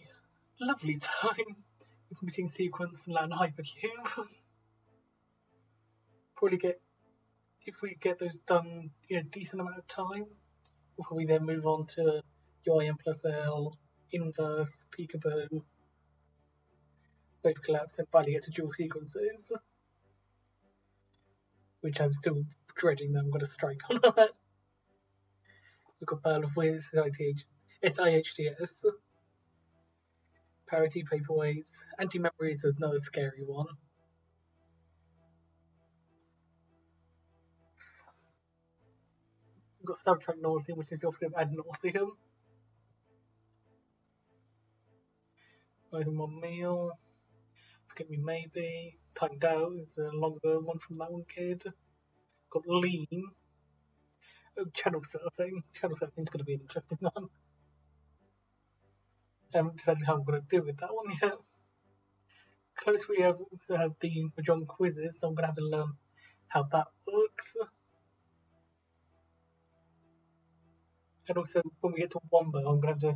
lovely time with missing sequence and land hypercube. Probably get, if we get those done in a decent amount of time, we'll probably then move on to UIM plus L, inverse, peekaboo, wave collapse, and finally get to dual sequences. Which I'm still dreading that I'm going to strike on that. We've got Battle of Wiz, SIHDS, Parity Paperweights, Anti-Memory is another scary one. We've got Subtract Nauseam, which is the opposite of Ad Nauseam. One Meal, Forget Me Maybe, Timed Out is a longer one from that one kid. Got Lean. Channel Surfing. Channel Surfing is going to be an interesting one. I haven't decided how I'm going to do with that one yet. Close we also have the Mahjong quizzes, so I'm going to have to learn how that works. And also, when we get to Wombo, I'm going to have to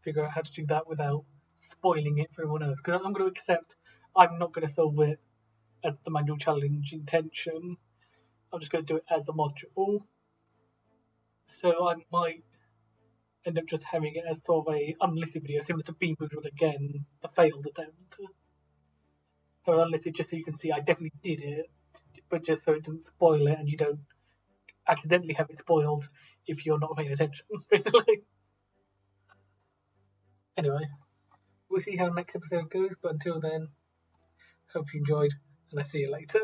figure out how to do that without spoiling it for everyone else. Because I'm going to accept I'm not going to solve it as the manual challenge intention. I'm just going to do it as a module. So I might end up just having it as sort of a unlisted video, similar to Beam Boozled again, the failed attempt. So unlisted just so you can see I definitely did it, but just so it doesn't spoil it and you don't accidentally have it spoiled if you're not paying attention, basically. Anyway, we'll see how next episode goes, but until then, hope you enjoyed, and I'll see you later.